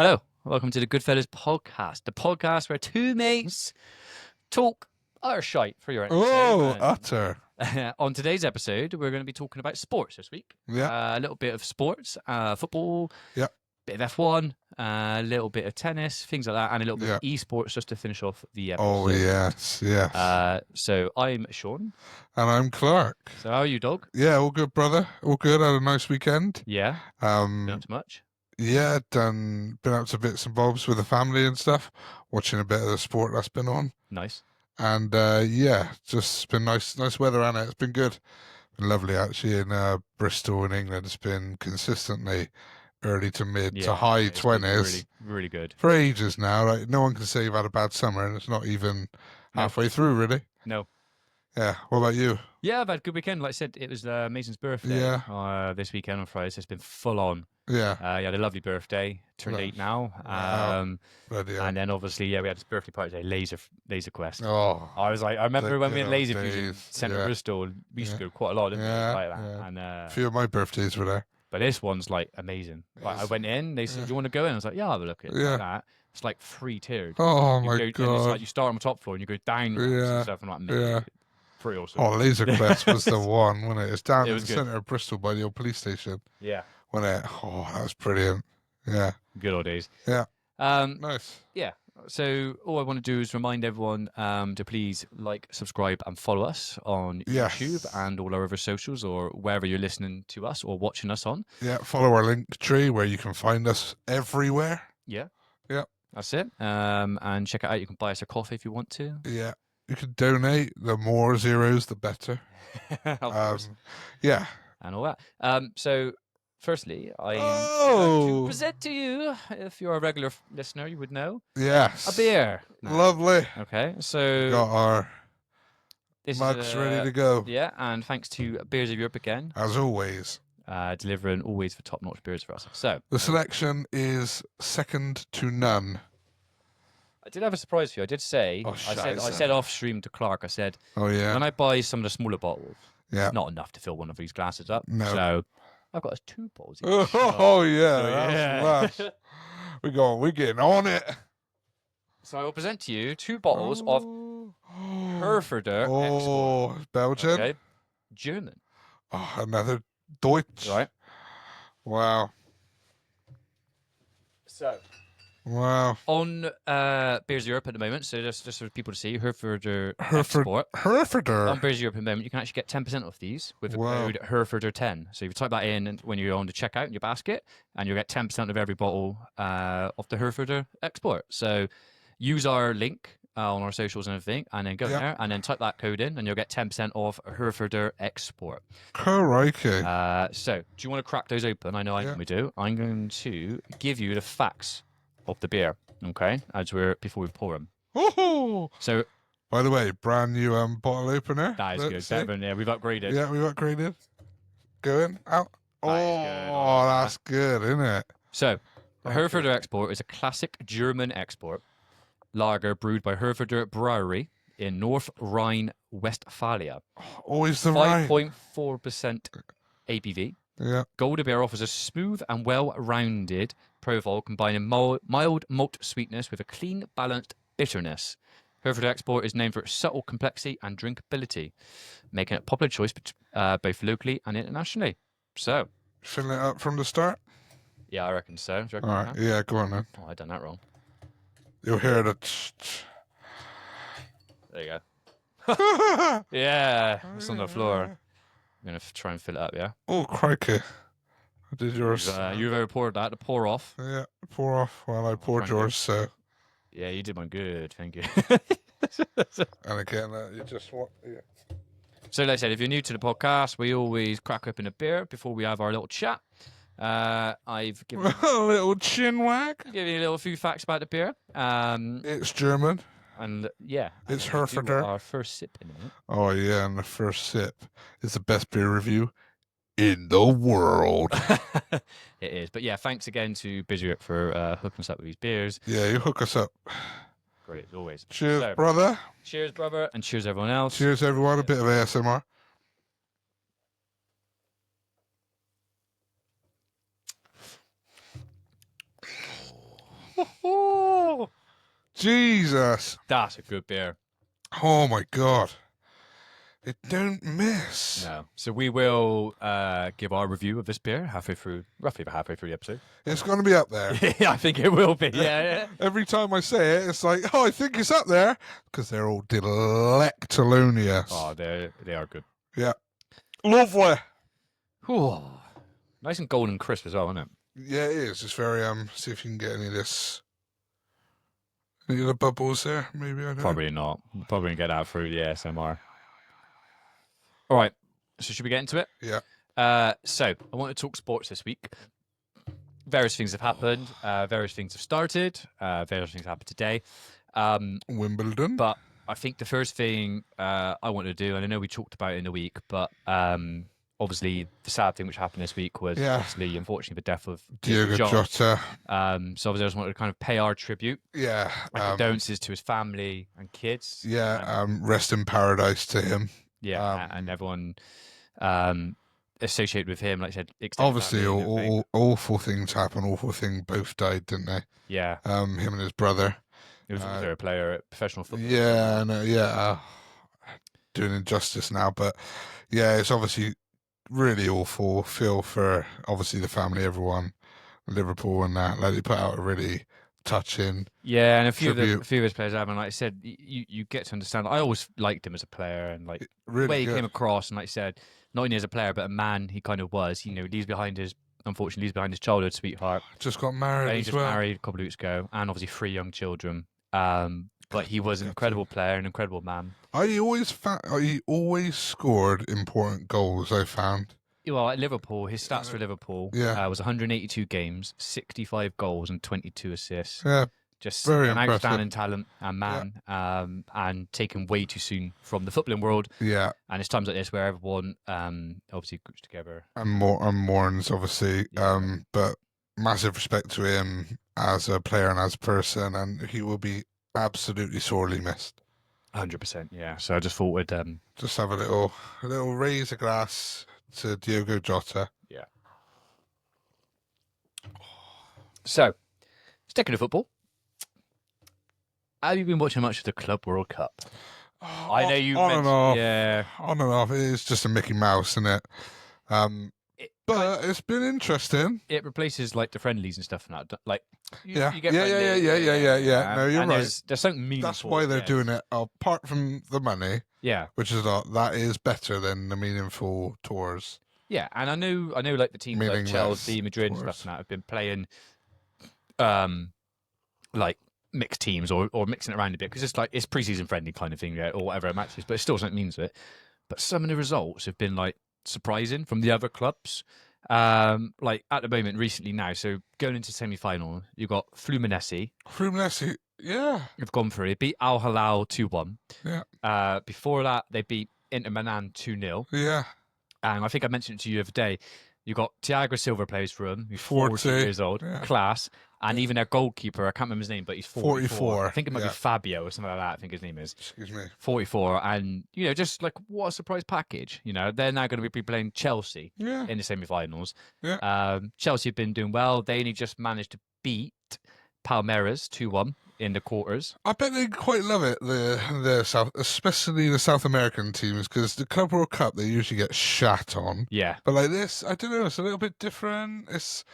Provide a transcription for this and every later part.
Hello, welcome to the Goodfellas podcast, the podcast where two mates talk utter shite for your entertainment. Utter. On today's episode, we're going to be talking about sports this week. Yeah. A little bit of sports, football, Yeah. bit of F1, a little bit of tennis, things like that, and a little bit of esports just to finish off the episode. Oh, yes. So I'm Shaun. And I'm Clarke. So how are you, dog? Yeah, all good, brother. All good. Had a nice weekend. Yeah. Been up to much? Yeah, been up to bits and bobs with the family and stuff, watching a bit of the sport that's been on. Nice. And just been nice weather on it. It's been good. Been lovely actually in Bristol in England. It's been consistently early to mid to high 20s. Really, really good. For ages now. Like no one can say you've had a bad summer, and it's not even halfway through, really. No. Yeah. What about you? Yeah, I've had a good weekend. Like I said, it was Mason's birthday. Yeah. This weekend on Friday, so it's been full on. Yeah. He had a lovely birthday. Turned 8 now. And then obviously, we had his birthday party today, Laser Quest. Oh. I remember when we had Laser Fusion days. Centre Bristol, we used to go quite a lot, didn't we? Like that. Yeah. And, a few of my birthdays were there. but this one's like amazing. Like I went in, they said, "Do you want to go in?" I was like, "Yeah, I'll have a look at it." Yeah. Like that. It's like 3 tiered. Oh You my go- and god. it's like you start on the top floor and you go down and stuff and like Yeah. pretty awesome. Oh, Laser Quest was the one, wasn't it? It's down in the good. centre of Bristol by the old police station. Yeah. Wasn't it? Oh, that was brilliant. Yeah. Good old days. Yeah. Nice. Nice. Yeah. So all I want to do is remind everyone to please like, subscribe, and follow us on Yes. YouTube and all our other socials or wherever you're listening to us or watching us on. Yeah. Follow our link tree where you can find us everywhere. Yeah. Yeah. That's it. And check it out. You can buy us a coffee if you want to. Yeah. You can donate. The more zeros, the better. Of course. Yeah. And all that. So firstly, I like to present to you, if you're a regular listener, you would know, Yes. a beer. Lovely. Okay. So Got our this mugs is ready to go. Yeah, and thanks to Beers of Europe again, As always. delivering always for top-notch beers for us. So The selection is second to none. I did have a surprise for you. I did say, Oh, I said off stream to Clarke, I said, Oh, yeah. when I buy some of the smaller bottles, Yeah. it's not enough to fill one of these glasses up. No. So I've got us 2 bottles each. Oh, yeah. So, That's lush. We're getting on it. So I will present to you 2 bottles of Herforder Export. Oh, Belgian. Okay. German. Oh, another Deutsch. Right. Wow. So Wow. on Beers Europe at the moment, so just for people to see, Herforder Export. On Herforder. Beers Europe at the moment, you can actually get 10% off these with the Wow. code Herforder10. So if you type that in and when you're on the checkout in your basket, and you'll get 10% of every bottle of the Herforder Export. So use our link on our socials and everything, and then go there and then type that code in, and you'll get 10% off Herforder Export. Crikey. So do you want to crack those open? I know I normally do. I'm going to give you the facts of the beer, okay, before we pour them. Oh. So By the way, brand new bottle opener. that is Let's good. see. Better than, we've upgraded. Yeah, we've upgraded. Going out. That is good. Oh, that's good, isn't it? So Herforder Export is a classic German export lager brewed by Herforder Brewery in North Rhine-Westphalia. Always the right. 5.4% ABV. Yeah. Golden Beer offers a smooth and well-rounded profile, combining mild malt sweetness with a clean, balanced bitterness. Hereford Export is named for its subtle complexity and drinkability, making it a popular choice both locally and internationally. So, Filling it up from the start. yeah, I reckon so. Do you reckon All right. Yeah, go on then. Oh, I done that wrong. You'll hear the. There you go. Yeah, it's on the floor. I'm gonna try and fill it up. Yeah. Oh, crikey. I did yours. You've over poured that to pour off. Yeah, pour off while I poured thank you. yours. So, Yeah, you did one good. Thank you. and again, you just want. Yeah. So, like I said, if you're new to the podcast, we always crack open a beer before we have our little chat. I've given A little chin wag. you a little few facts about the beer. It's German. And yeah, It's I'm gonna do Herforder. our first sip in it. Oh yeah, and the first sip is the best beer review in the world. It is. But yeah, thanks again to Bizuit for hooking us up with these beers. Yeah, you hook us up. Great as always. Cheers, So, brother. cheers, brother, and cheers everyone else. Cheers, everyone. A bit of ASMR. Jesus. That's a good beer. Oh my God. It don't miss. No. So we will give our review of this beer roughly about halfway through the episode. It's going to be up there. Yeah, I think it will be. Yeah. Every time I say it, it's like, oh, I think it's up there. Because they're all delectalonious. Oh, they are good. Yeah. Lovely. Ooh. Nice and golden crisp as well, isn't it? Yeah, it is. It's very, see if you can get any of this. Any of the bubbles there? Maybe, I don't know. Probably not. Probably going to get that through the ASMR. All right. So should we get into it? Yeah. So I want to talk sports this week. Various things have happened. Various things have started. Various things happened today. Wimbledon. But I think the first thing I want to do, and I know we talked about it in the week, but obviously the sad thing which happened this week was obviously, unfortunately, the death of Diego Jota. So obviously I just wanted to kind of pay our tribute. Yeah. Condolences to his family and kids. Yeah. Rest in paradise to him. Yeah, and everyone associated with him, like I said. Obviously, awful things happen. Awful thing. Both died, didn't they? Yeah. Him and his brother. He was a player at professional football. Yeah, no, yeah. Doing injustice now, but yeah, it's obviously really awful. Feel for obviously the family, everyone, Liverpool, and that. Like they put out a really touching. Yeah, and a few of his players have, and like I said, you get to understand. I always liked him as a player, and like really the way he good. came across, and like I said, not only as a player but a man he kind of was. You know, unfortunately leaves behind his childhood sweetheart. Just got married. He just married a couple of weeks ago, and obviously 3 young children. But he was an incredible player, an incredible man. He always scored important goals, I found. Well, at Liverpool, his stats for Liverpool was 182 games, 65 goals, and 22 assists. Yeah, just very an impressive. outstanding talent and man, and taken way too soon from the footballing world. Yeah, and it's times like this where everyone obviously groups together and mourns, obviously. Yeah. But massive respect to him as a player and as a person, and he will be absolutely sorely missed. 100%. Yeah. So I just thought we'd just have a little raise a glass to Diego Jota. Yeah. So, sticking to football, have you been watching much of the Club World Cup? I know you on and off. Yeah, on and off. It's just a Mickey Mouse, isn't it? But it's been interesting. It replaces like the friendlies and stuff and that. Like, you get yeah. No, you're right. There's something meaningful. That's why they're doing it. Apart from the money, yeah, which is that is better than the meaningful tours. Yeah, and I know, like the teams like Chelsea, Madrid, and stuff like that have been playing, like mixed teams or mixing it around a bit because it's preseason friendly kind of thing, or whatever matches, but it still something means to it. But some of the results have been like surprising from the other clubs. Like at the moment, recently now, so going into semi-final, you got Fluminense. Yeah, You've gone through. They beat Al Hilal 2-1. Yeah. Before that, they beat Inter Milan 2-0. Yeah. And I think I mentioned it to you the other day. You got Thiago Silva plays for them, who's 40 years old, class. And even their goalkeeper, I can't remember his name, but he's 44. I think it might be Fabio or something like that, I think his name is. Excuse me. 44. And, just like, what a surprise package. They're now going to be playing Chelsea in the semi-finals. Yeah. Chelsea have been doing well. They only just managed to beat Palmeiras 2-1 in the quarters. I bet they quite love it, the South, especially the South American teams, because the Club World Cup they usually get shat on. Yeah. But like this, I don't know, it's a little bit different. It's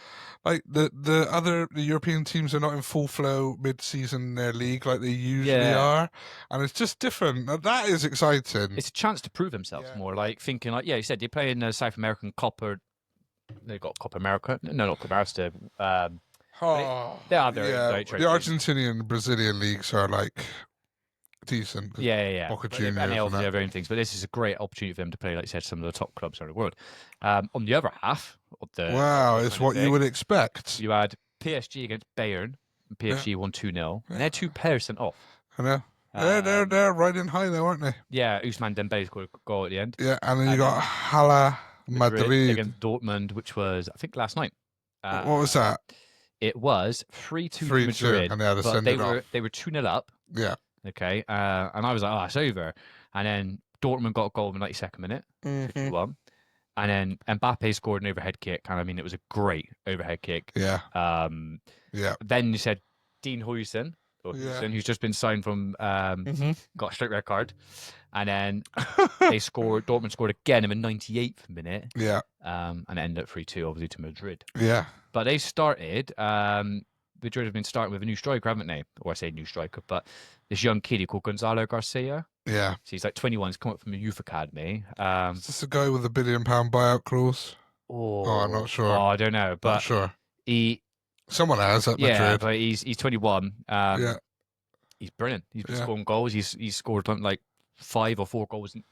like the European teams are not in full flow mid-season in their league like they usually are, and it's just different. That is exciting. It's a chance to prove themselves more. Like thinking, like you said, you're playing the South American Copa. They got Copa America. No, not Copa America. They are very the Argentinian, Brazilian leagues are like decent. Yeah. Boca Juniors and they obviously have their own things, but this is a great opportunity for them to play, like you said, some of the top clubs around the world. On the other half of the it's what you would expect. You had PSG against Bayern. And PSG won 2-0, and they had 2 players sent off. I know. They're riding high though, aren't they? Yeah, Ousmane Dembele scored a goal at the end. Yeah, and then you got Hala Madrid against Dortmund, which was I think last night. What was that? It was 3-2 to Madrid, and they had to send it off. They were 2-0 up. Yeah. Okay, and I was like, it's over. And then Dortmund got a goal in the 92nd minute, 2-1. And then Mbappe scored an overhead kick, and I mean, it was a great overhead kick. Yeah. Then you said Dean Huijsen, Yeah. who's just been signed from, got a straight red card. And then Dortmund scored again in the 98th minute. Yeah. And it ended up 3-2, obviously, to Madrid. Yeah. But they started, Madrid have been starting with a new striker, haven't they? Or I say new striker, but this young kid called Gonzalo Garcia. Yeah. So he's like 21, he's come up from a youth academy. Is this a guy with a £1 billion buyout clause? Oh, I'm not sure. Oh, I don't know. But not sure. Someone has at Madrid. Yeah, but he's 21. Yeah. He's brilliant. He's been scoring goals. He's scored something like 4 goals in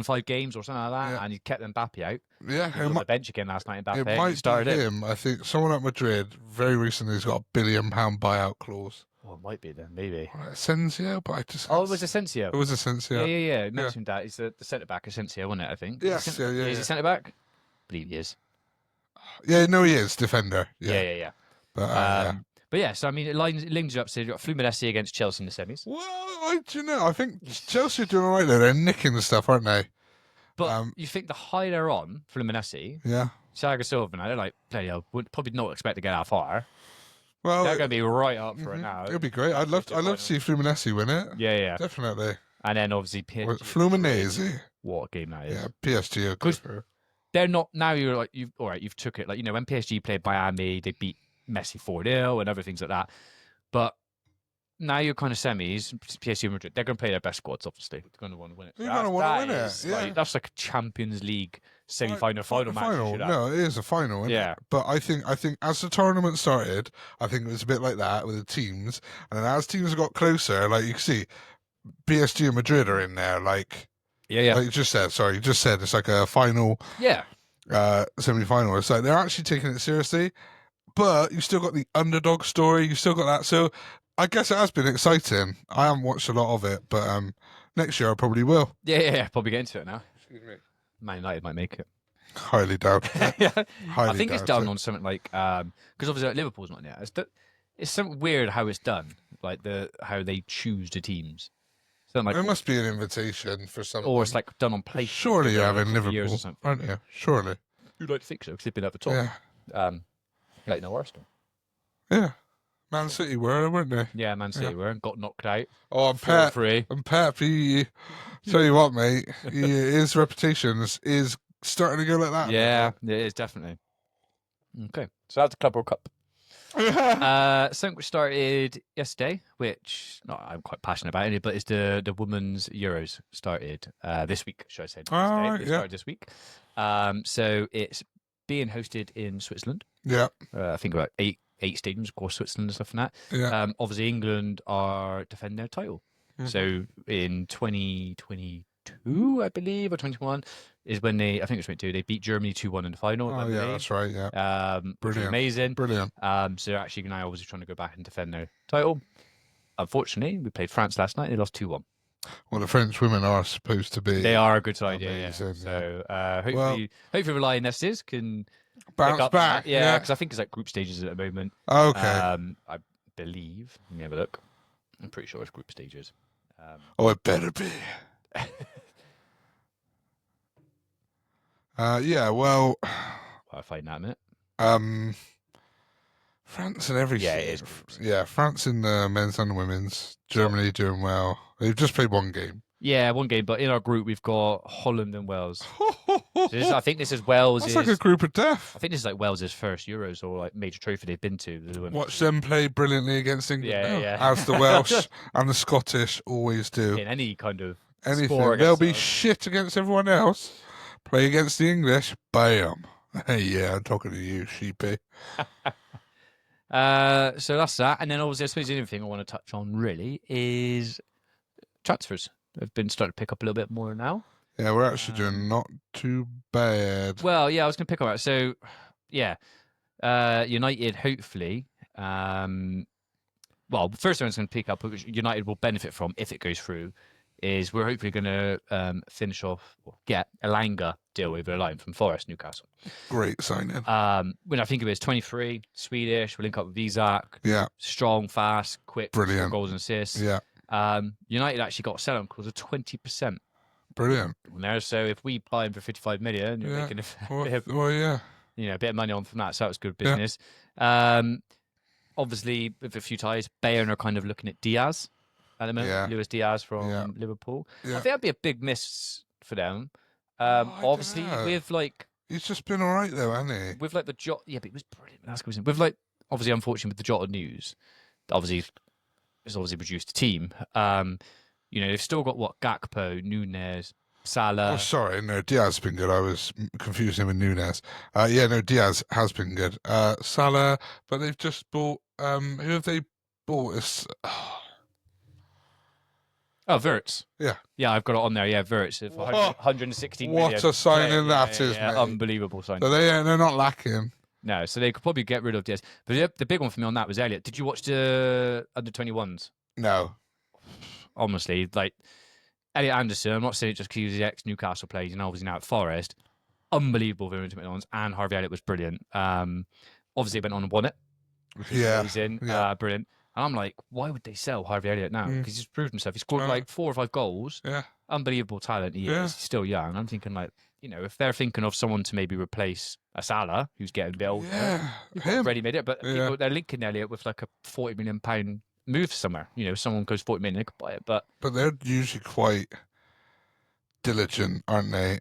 5 games or something like that, and he kept Mbappe out. Yeah, he was on the bench again last night. Mbappe. It might be him. I think someone at Madrid very recently has got a £1 billion buyout clause. Oh, it might be then, maybe. Asensio, but I just... Oh, it was Asensio. It was Asensio. Yeah. Mentioned that. He's the centre-back, Asensio, wasn't it, I think? Yes, yeah. Is he centre-back? I believe he is. Yeah, no, he is. Defender. Yeah. But yeah, so I mean, it links you up. So you've got Fluminense against Chelsea in the semis. Well, I think Chelsea are doing all right there. They're nicking the stuff, aren't they? But you think the higher they're on, Fluminense, Thiago Silva now, they're like, bloody hell, would probably not expect to get that far. Well, they're going to be right up for it now. It'll be great. I'd love to see Fluminense win it. Yeah. Definitely. And then obviously PSG. Fluminense. What a game that is. Yeah, PSG. Because they're not, now you're like, you've took it. Like, you know, when PSG played Miami, they beat Messi 4-0 and other things like that. But now you're kind of semis, PSG and Madrid, they're going to play their best squads, obviously. They're going to want to win it. They're going to want to win it. Like, that's like a Champions League semi-final, final match. No, it is a final, isn't it? But I think as the tournament started, I think it was a bit like that with the teams. And then as teams got closer, like you can see, PSG and Madrid are in there, like... Yeah. Like you just said, it's like a final... Yeah. Semi-final. It's like they're actually taking it seriously. But you still got the underdog story. You still got that. So I guess it has been exciting. I haven't watched a lot of it, but next year I probably will. Yeah. Probably get into it now. Excuse me. Man United might make it. Highly doubt it. I think it's done on something like because obviously like, Liverpool's not there. It's something weird how it's done, like how they choose the teams. Like, there must be an invitation for something, or it's like done on play. Surely you're having Liverpool, aren't you? Surely. You'd like to think so because they've been at the top. Yeah. Like no Arsenal. Yeah. Man City were, weren't they? Yeah, Man City were. Got knocked out. Oh, and Pep. Tell you what, mate. His reputation is starting to go like that. Yeah, it is definitely. Okay, so that's the Club World Cup. Something which started yesterday, which I'm quite passionate about it, but it's the Women's Euros started this week, should I say? Started this week. So it's being hosted in Switzerland. Yeah. I think about eight stadiums across Switzerland and stuff like that. Yeah. Obviously, England are defending their title. Mm-hmm. So in 2022, I believe, or 2021, is when I think it was 2022, they beat Germany 2-1 in the final. Oh, yeah, that's right, yeah. Brilliant. Amazing. Brilliant. So they're actually now obviously trying to go back and defend their title. Unfortunately, we played France last night. They lost 2-1. Well, the French women are supposed to be. They are a good side, yeah. So hopefully the Lionesses can bounce back. Yeah, because I think it's like group stages at the moment. Okay. I believe. Let me have a look. I'm pretty sure it's group stages. It better be. Well. I'll find that in a minute. France and everything. Yeah, it is. Yeah, France in the men's and the women's. Germany doing well. They've just played one game. Yeah, one game. But in our group, we've got Holland and Wales. I think this is Wales. That's like a group of death. I think this is like Wales' first Euros or like major trophy they've been to. Watch them play brilliantly against England. Yeah. As the Welsh and the Scottish always do. In any kind of anything. They'll be shit against everyone else. Play against the English. Bam. Hey, yeah, I'm talking to you, sheepy. So that's that. And then obviously, I suppose the other thing I want to touch on really is transfers. They've been starting to pick up a little bit more now. Yeah, we're actually doing not too bad. Well, yeah, I was going to pick up that. So, yeah, United hopefully. Well, first thing I was going to pick up, which United will benefit from if it goes through, is we're hopefully going to finish off or get Elanga deal over the line from Forest Newcastle. Great signing. When I think of it, it's 23, Swedish. We'll link up with Isak. Yeah. Strong, fast, quick. Brilliant. Goals and assists. Yeah. United actually got a sell-on clause of 20%. Brilliant. There, so if we buy him for 55 million, you're making a bit of money on from that. So that was good business. obviously, with a few ties, Bayern are kind of looking at Diaz at the moment. Yeah. Luis Diaz from Yeah. Liverpool. I Yeah. think that'd be a big miss for them. I Obviously, dunno. with like He's just been all right though, hasn't he? with like the Jota, yeah, but it was brilliant. That's good. With like obviously, unfortunately, with the Jota news, obviously, it's obviously produced a team. They've still got what Gakpo, Nunes, Oh, Salah. sorry, no, Diaz has been good. I was confusing him with Nunes. No, Diaz has been good. Salah, but they've just bought. Who have they bought? Oh, Wirtz. Yeah. Yeah, I've got it on there. Yeah, Wirtz for What? 116 million. What a signing Yeah, that is, mate. unbelievable signing. So they're not lacking. No, so they could probably get rid of Diaz. But the big one for me on that was Elliot. Did you watch the under-21s? No. Honestly, like Elliot Anderson, I'm not saying it just because he was the ex-Newcastle player, he's obviously now at Forest. Unbelievable for under-21s, and Harvey Elliott was brilliant. Obviously, went on and won it, which was amazing. Yeah. Brilliant. And I'm like, why would they sell Harvey Elliott now? Because he's proved himself. He scored like 4 or 5 goals. Yeah. Unbelievable talent he is. He's still young. I'm thinking like, if they're thinking of someone to maybe replace a Salah, who's getting a bit older, him. already made it. But people, they're linking Elliott with like a £40 million move somewhere. Someone goes 40 million, they could buy it. But they're usually quite diligent, aren't they?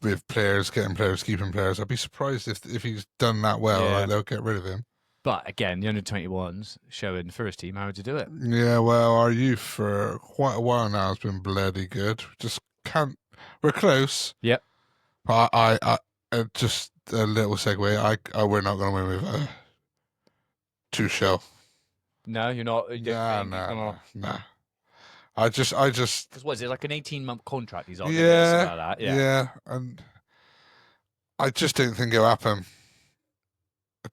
With players, getting players, keeping players. I'd be surprised if he's done that well. Yeah. Like, they'll get rid of him. But again, the under-21s showing the first team how to do it. Yeah, well, our youth for quite a while now has been bloody good. Just can't. We're close. Yep. But I just a little segue. We're not going to win with Tuchel. No, you're not. Nah. I just. Because what is it, like an 18-month contract he's on? Yeah, like that. Yeah, and I just don't think it'll happen.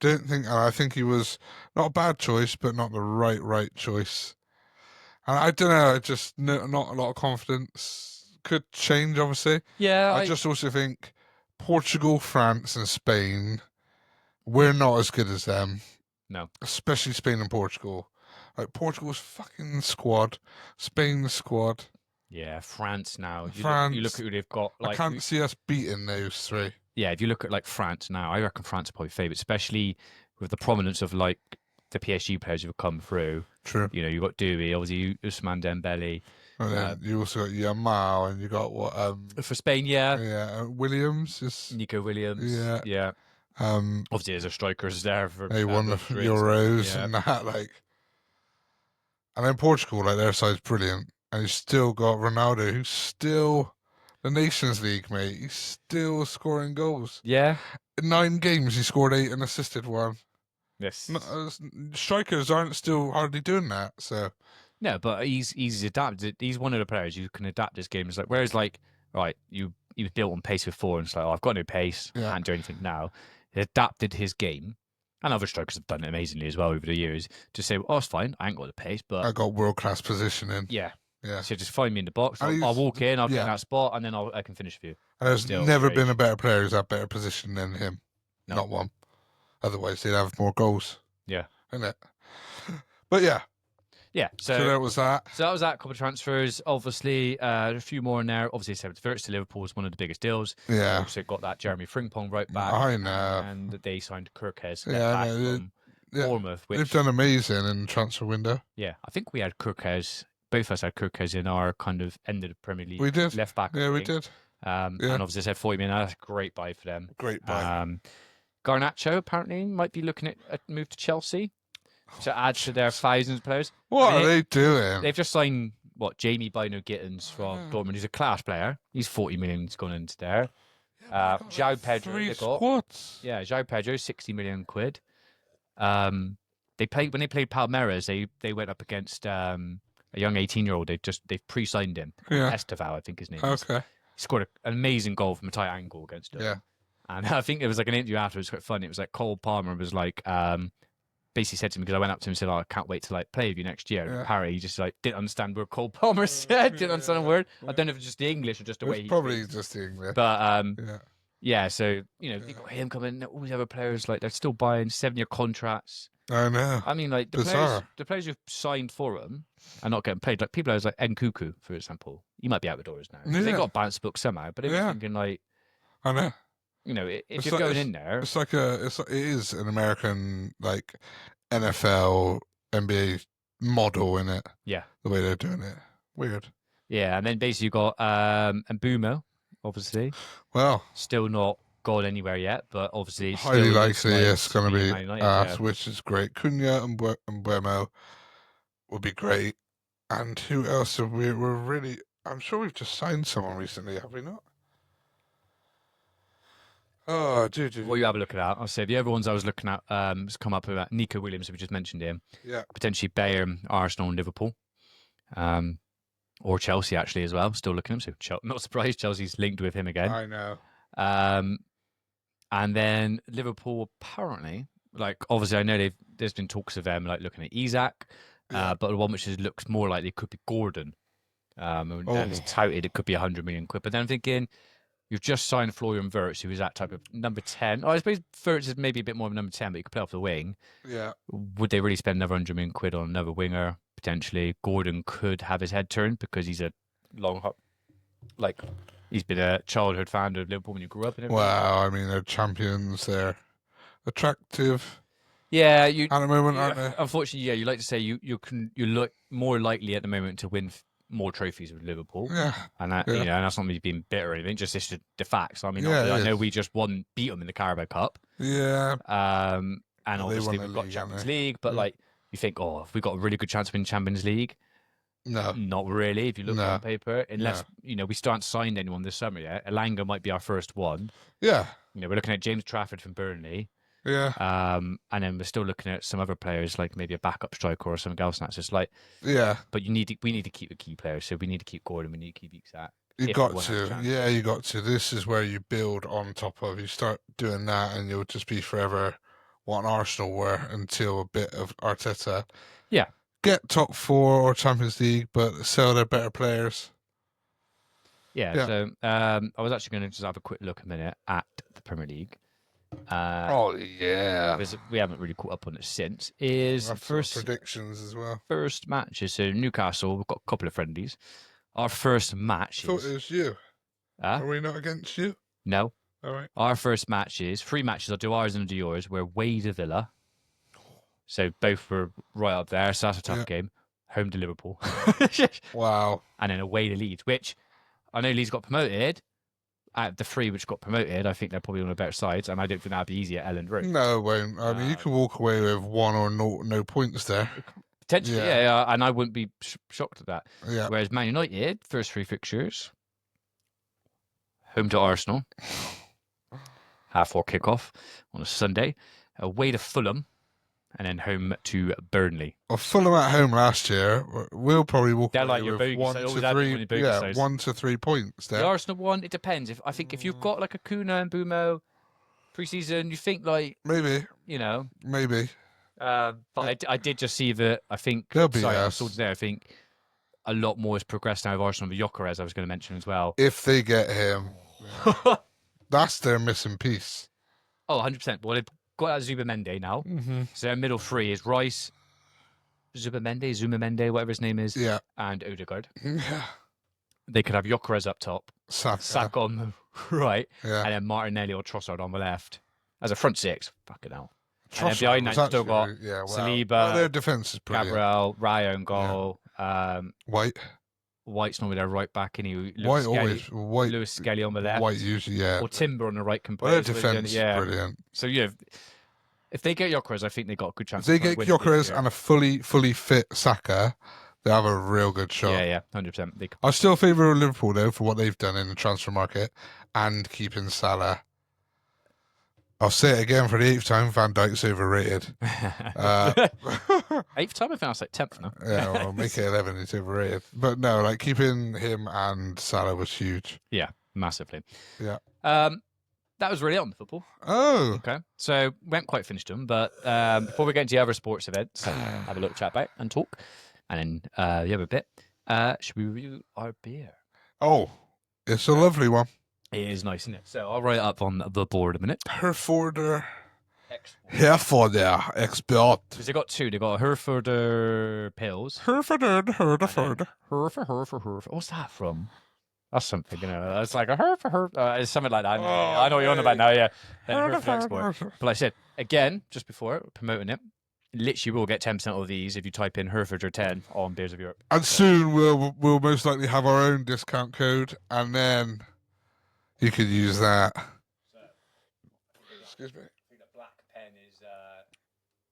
I think he was not a bad choice, but not the right choice. And I don't know, not a lot of confidence. Could change, obviously. Yeah. I just also think Portugal, France, and Spain, we're not as good as them. No. Especially Spain and Portugal. Like, Portugal's fucking squad, Spain's squad. Yeah, France now. France. You look at who they've got. Like, I can't see us beating those 3. Yeah, if you look at like France now, I reckon France are probably favourite, especially with the prominence of like the PSG players who've come through. True. You've got Dewey, obviously Ousmane Dembele. And then you also got Yamal, and you got what? For Spain, yeah. Yeah, Williams is Nico Williams. Yeah. Obviously, there's a strikers there for. They won the Euros and that, like. And then Portugal, like, their side's brilliant, and you've still got Ronaldo, who's still the Nations League, mate. He's still scoring goals. Yeah. In 9 games, he scored 8 and assisted 1. Yes. Strikers aren't still hardly doing that, so. No, but he's adapted. He's one of the players who can adapt his game. It's like, whereas like, right, he was built on pace before, and it's like, I've got no pace, can't do anything now. He adapted his game, and other strikers have done it amazingly as well over the years. To say, oh, it's fine, I ain't got the pace, but I got world-class positioning. Yeah. Yeah. So just find me in the box. I'll walk in, I'll get in that spot, and then I can finish for you. And there's never been a better player who's had better position than him. No. Not one. Otherwise, they'd have more goals. Yeah. Isn't it? But yeah. Yeah. So that was that. So that was that. Couple of transfers. Obviously, a few more in there. Obviously, 7 to Liverpool was one of the biggest deals. Yeah. Also got that Jeremy Frimpong right back. I know. And they signed Kirkes back from Bournemouth. Which, they've done amazing in the transfer window. Yeah. I think we had Kirkes. Both of us had Kirkes in our kind of end of the Premier League. We did. Left back. Yeah, we did. And obviously, I said 40 million. That's a great buy for them. Great buy. Garnacho apparently might be looking at a move to Chelsea to add to their thousands of players. What are they doing? They've just signed Jamie Bino Gittins from Dortmund. He's a class player. He's 40 million's gone into there. João Pedro. 3 squads. Yeah, João Pedro, 60 million quid. When they played Palmeiras, they went up against a young 18-year-old. They've pre-signed him. Esteval, I think his name is. Okay. He scored an amazing goal from a tight angle against them. Yeah. And I think it was like an interview after. It was quite funny. It was like Cole Palmer was like, basically said to me, because I went up to him and said, "Oh, I can't wait to like play with you next year." And apparently, he just like didn't understand what Cole Palmer said. Didn't understand a word. I don't know if it's just the English or just the way he probably speaks. just the English. But yeah. So you got him coming. All these other players like they're still buying 7-year contracts. I know. I mean, like the players who've signed for them are not getting played. Like people like Nkuku, for example, he might be out the doors now. They got balance book somehow, but they were thinking like, I know. If you're going in there, it is an American, like, NFL, NBA model in it. Yeah. The way they're doing it. Weird. Yeah, and then basically you got Mbumo, obviously. Well, Still not gone anywhere yet, but obviously it highly still looks likely like it's going to be Man United. Yeah. which is great. Cunha and Buemo would be great. And who else have we're really... I'm sure we've just signed someone recently, have we not? Oh, dude. Well, you have a look at that. I'll say the other ones I was looking at has come up about Nico Williams, we just mentioned him. Yeah. Potentially Bayern, Arsenal, and Liverpool. Or Chelsea actually as well. Still looking at him. So not surprised Chelsea's linked with him again. I know. And then Liverpool apparently, like obviously I know there's been talks of them like looking at Isak, but the one which looks more likely could be Gordon. And it's touted it could be 100 million quid. But then I'm thinking, you've just signed Florian Wirtz, who is that type of number 10. I suppose Wirtz is maybe a bit more of a number 10, but you could play off the wing. Yeah. Would they really spend another 100 million quid on another winger? Potentially. Gordon could have his head turned because he's a he's been a childhood fan of Liverpool when you grew up. And Wow, I mean, they're champions. They're attractive. Yeah, at the moment, aren't they? Unfortunately, yeah, you like to say you look more likely at the moment to win more trophies with Liverpool. Yeah, and that and that's not me being bitter or anything. Just it's the facts. I mean, Yeah, I know we just beat them in the Carabao Cup. yeah. And They obviously won the we've got league, Champions haven't they? League, but Yeah. like you think, oh, have we got a really good chance of winning Champions League? No, Not really. If you look No. on paper, unless we still haven't signed anyone this summer yet. Elanga might be our first one. yeah, We're looking at James Trafford from Burnley. yeah, And then we're still looking at some other players, like maybe a backup striker or something else. And that's just like, yeah. but we need to keep the key players. So we need to keep Gordon. We need to keep Isak. You if got we wanna have a to, chance. yeah, you got to. This is where you build on top of. You start doing that, and you'll just be forever what Arsenal were until a bit of Arteta. Yeah. Get top 4 or Champions League, but sell their better players. Yeah. So I was actually going to just have a quick look a minute at the Premier League. Oh yeah, Because we haven't really caught up on it since. Is I've first predictions as well. first matches. So Newcastle, we've got a couple of friendlies. Our first match I thought is it was you. Are we not against you? no. All right. Our first match is 3 matches. I'll do ours and I'll do yours. We're away to Villa. So both were right up there. So that's a tough game. Home to Liverpool. Wow. And then away to Leeds, which I know Leeds got promoted. Out of the 3 which got promoted, I think they're probably on the better sides. And I don't think that'd be easy at Elland Road. No, Wayne. I mean, you could walk away with 1 or no points there. Potentially, yeah. And I wouldn't be shocked at that. Yeah. Whereas Man United, first 3 fixtures, home to Arsenal, 4:30 kickoff on a Sunday, away to Fulham, and then home to Burnley. Well, Fulham at home last year, we'll probably walk They're away like your with bogey 1 side, to always have been 3. one of your bogey Yeah, sides. 1 to 3 points there. The Arsenal one, it depends. I think if you've got like a Kuna and Bumo pre-season, you think like Maybe. But I did just see that. I think They'll be sorry, I us. was there. I think a lot more has progressed now with Arsenal with Gyökeres. I was going to mention as well. If they get him, that's their missing piece. Oh, 100%. Well, they've got that Zubamende now. Mm-hmm. So their middle 3 is Rice, Zumamende, whatever his name is, Yeah. and Odegaard. Yeah. They could have Gyökeres up top, Saka. on the right, Yeah. and then Martinelli or Trossard on the left as a front 6. Fucking hell. And then Trossard behind was that, you've still got actually- yeah, wow. Saliba, Well, their defense is brilliant. Gabriel, Rayo and goal. White. White's normally their right back, and White Lewis Skelly on the left, White usually, yeah. or Timber on the right. Well, their completely. defense is brilliant. So if they get Gyökeres, I think they got a good chance. If they of get winning this Gyökeres year. and a fully fit Saka, they have a real good shot. Yeah, 100%. I still favour Liverpool though for what they've done in the transfer market and keeping Salah. I'll say it again for the 8th time: Van Dijk's overrated. 8th time, I think I was like 10th now. Yeah, well, make it 11. It's overrated, but no, like keeping him and Salah was huge. Yeah, massively. Yeah. That was really on the football. Oh, Okay, so we haven't quite finished them, but before we get into the other sports events, have a little chat about and talk, and then the other bit, should we review our beer? oh, it's a lovely one. It is nice, isn't it? So I'll write it up on the board a minute. Herforder expert. Because they got 2. They got Herforder Pills. Hereford. Herfer. What's that from? That's something, It's like a Herfer. It's something like that. I know what you're on about now, yeah. Then Herfer Export. But like I said, again, just before promoting it, literally will get 10% of these if you type in Hereford 10 on Beers of Europe. And soon we'll most likely have our own discount code, and then you could use that. Excuse me. I think the black pen is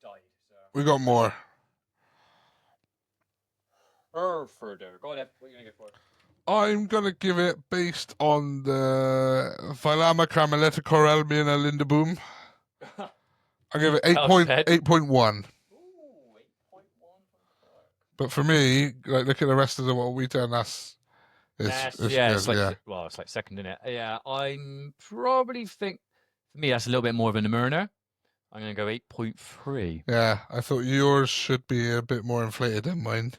died. So. We got more. Hereford. Go on, Ed. What are you going to go for? I'm going to give it based on the Weilama Carmelita Corelmiana Lindeboom. I'll give it 8.1. But for me, like, look at the rest of what we done. It's like second, isn't it? Yeah, I'm probably think for me that's a little bit more of an earner. I'm going to go 8.3. Yeah, I thought yours should be a bit more inflated than mine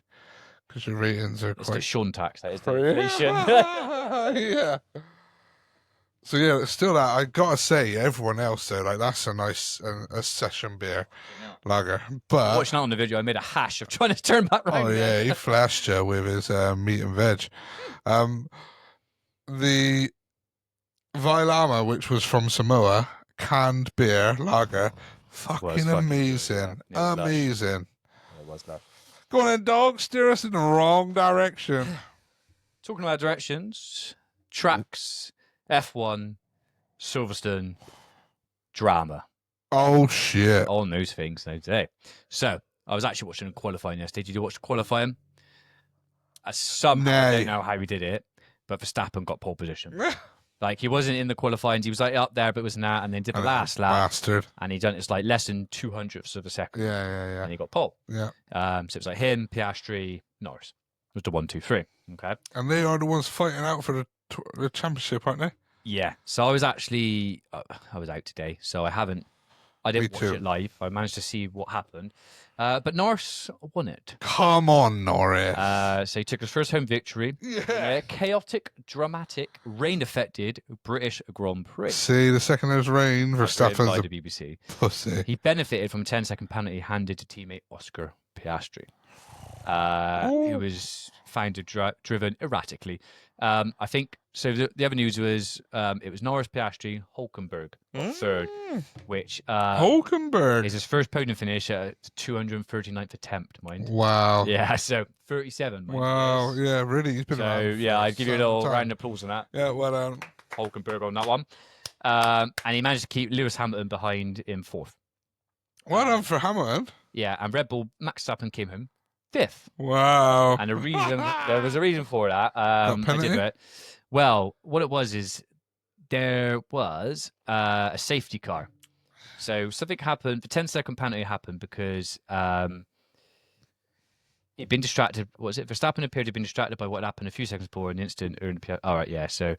because your ratings are it's quite. It's Shaun tax, that is the inflation. Yeah. So yeah, it's still that. I gotta say, everyone else though, like that's a nice a session beer lager. But watching that on the video, I made a hash of trying to turn back round. Oh yeah, he flashed you with his meat and veg. The Vailama, which was from Samoa, canned beer lager, fucking amazing, amazing. It was that. Go on then, dog. Steer us in the wrong direction. Talking about directions, tracks. F1, Silverstone, drama. Oh, shit. On those things now today. So, I was actually watching qualifying yesterday. Did you watch qualifying? Somehow, I don't know how he did it, but Verstappen got pole position. Like, he wasn't in the qualifying. He was like up there, but was not, and then did the last lap. Bastard. And he done it's like less than 200ths of a second. Yeah. And he got pole. Yeah. So it was like him, Piastri, Norris. It was the 1, 2, 3. Okay. And they are the ones fighting out for the championship, aren't they? Yeah. So I was actually I was out today, so I didn't watch it live. I managed to see what happened. But Norris won it. Come on, Norris. So he took his first home victory. Yeah. Chaotic, dramatic, rain-affected British Grand Prix. See, the second there's rain, Verstappen's by the BBC. Pussy. He benefited from a 10-second penalty handed to teammate Oscar Piastri, who was found to have driven erratically. I think so. The other news was it was Norris, Piastri, Hulkenberg third, which Hulkenberg is his first podium finish at 239th attempt, mind. Wow. Yeah, so 37. Wow. Yeah, really. He's been around. Yeah, I'd give you a little round of applause on that. Yeah, well done. Hulkenberg on that one, and he managed to keep Lewis Hamilton behind in fourth. Well done for Hamilton. Yeah, and Red Bull Max Verstappen came home fifth. Wow. And there was a reason for that. I did it. Well, what it was is there was a safety car. So something happened. The 10-second penalty happened because he'd been distracted. What was it? Verstappen appeared to have been distracted by what happened a few seconds before an instant earned. All right, yeah. So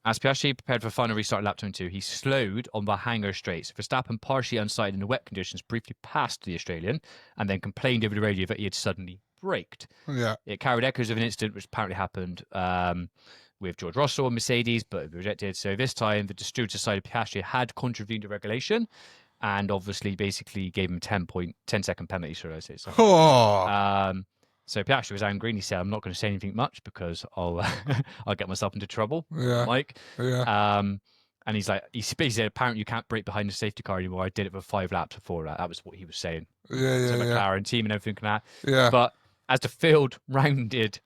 as Piastri prepared for a final restart lap 22, he slowed on the hangar straights. Verstappen, partially unsighted in the wet conditions, briefly passed the Australian and then complained over the radio that he had suddenly braked. Yeah. It carried echoes of an incident which apparently happened with George Russell and Mercedes, but it was rejected. So this time, the stewards decided Piastri had contravened the regulation and obviously basically gave him 10-second penalty, should I say. So. So Piastri was angry and he said, I'm not going to say anything much because I'll get myself into trouble, Mike. Yeah. And he's like, he basically said, apparently you can't brake behind the safety car anymore. I did it for 5 laps before that. That was what he was saying. Yeah. So McLaren team and everything like that. Yeah. But as the field rounded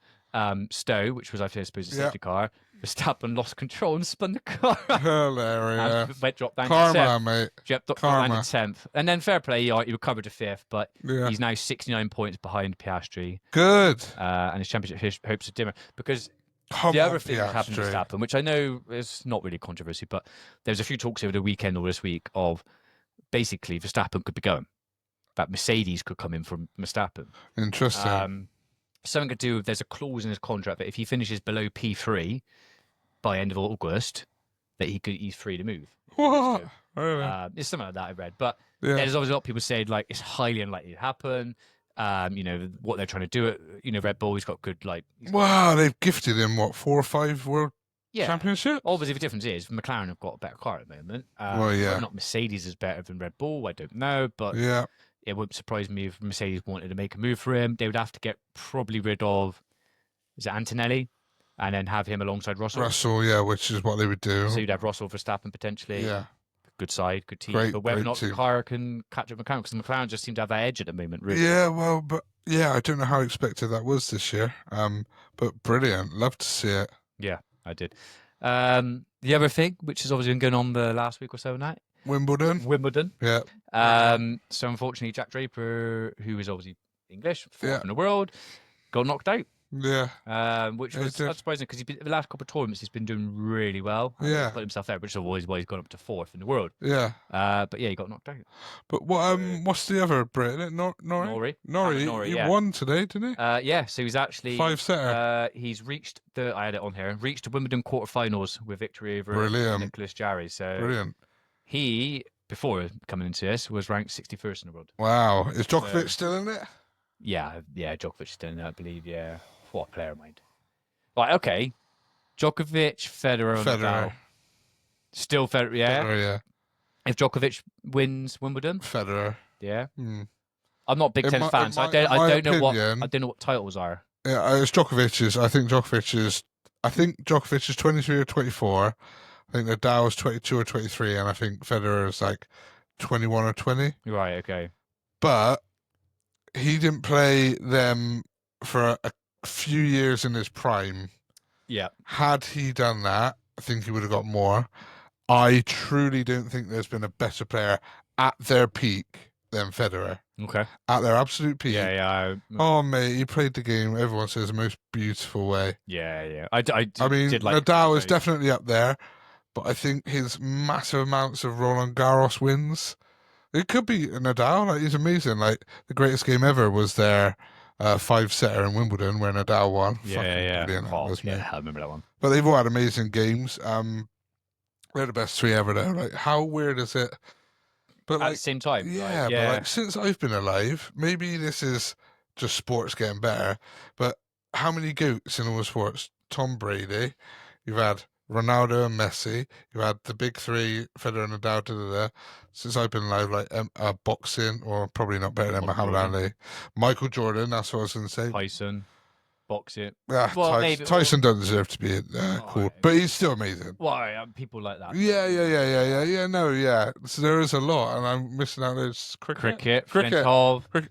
Stowe, which was, I suppose, a safety car, Verstappen lost control and spun the car. Hilarious. And dropped down Karma, to 10th. mate. Dropped down to 10th. And then fair play, he recovered to 5th, but he's now 69 points behind Piastri. Good. And his championship hopes are dimmer. Because the other thing that happened to Verstappen, which I know is not really controversy, but there's a few talks over the weekend or this week of basically Verstappen could be going. That Mercedes could come in from Verstappen. Interesting. Something to do with there's a clause in his contract that if he finishes below P3 by end of August, that he's free to move. What? So, it's something like that I read. But there's obviously a lot of people saying like it's highly unlikely to happen. What they're trying to do at Red Bull, he's got good wow, they've gifted him 4 or 5 world championships? Obviously the difference is McLaren have got a better car at the moment. Whether not Mercedes is better than Red Bull, I don't know, but it wouldn't surprise me if Mercedes wanted to make a move for him. They would have to get probably rid of, is it Antonelli? And then have him alongside Russell. Russell, yeah, which is what they would do. So you'd have Russell, Verstappen potentially. Yeah. good side, good team. Great, But whether or great not the team. car can catch up McLaren, because the McLaren just seem to have that edge at the moment, really. Yeah, well, but yeah, I don't know how expected that was this year. But brilliant. Love to see it. Yeah, I did. The other thing, which has obviously been going on the last week or so now, Wimbledon. Wimbledon. Yeah. So unfortunately, Jack Draper, who is obviously English, fourth Yeah. in the world, got knocked out. Yeah. Which He was did. unsurprising because the last couple of tournaments he's been doing really well. And Yeah. he's put himself there, which is always why he's gone up to fourth in the world. Yeah. But yeah, he got knocked out. But what's the other Brit? Isn't it? Norrie. Norrie. He Yeah. won today, didn't he? Yeah, so he's actually 5-setter. he's reached I had it on here, reached the Wimbledon quarterfinals with victory over Brilliant. Nicholas Jarry. So Brilliant. he, before coming into this, was ranked 61st in the world. Wow. Is Djokovic still in it? Yeah, Djokovic still in there, I believe. Yeah, what a player, mind. Right, okay. Djokovic, Federer, and Nadal. Still Federer, yeah. Federer, yeah. If Djokovic wins Wimbledon, Federer. yeah. Hmm. I'm not a big tennis fan, so I don't know what titles are. Yeah, it's Djokovic's. I think Djokovic is 23 or 24. I think Nadal is 22 or 23, and I think Federer is like 21 or 20. Right, okay. But he didn't play them for a few years in his prime. Yeah. Had he done that, I think he would have got more. I truly don't think there's been a better player at their peak than Federer. Okay. At their absolute peak. Yeah. Oh, mate, he played the game, everyone says, the most beautiful way. Yeah. I mean, did like Nadal is definitely up there, but I think his massive amounts of Roland Garros wins, it could be Nadal. Like, he's amazing. Like, the greatest game ever was their 5-setter in Wimbledon where Nadal won. Yeah. Brilliant, that was, mate. I remember that one. But they've all had amazing games. They're the best three ever, though. Like, how weird is it? But at the same time. Yeah, but like since I've been alive, maybe this is just sports getting better, but how many GOATs in all sports? Tom Brady, you've had Ronaldo and Messi, you've had the big three, Federer and Nadal, Since I've been alive, like boxing, or probably not better than Muhammad Ali. Michael Jordan, that's what I was going to say. Tyson. Boxing. Tyson doesn't deserve to be called, but he's still amazing. Why? People like that. Yeah. No, yeah. So there is a lot, and I'm missing out. There's cricket.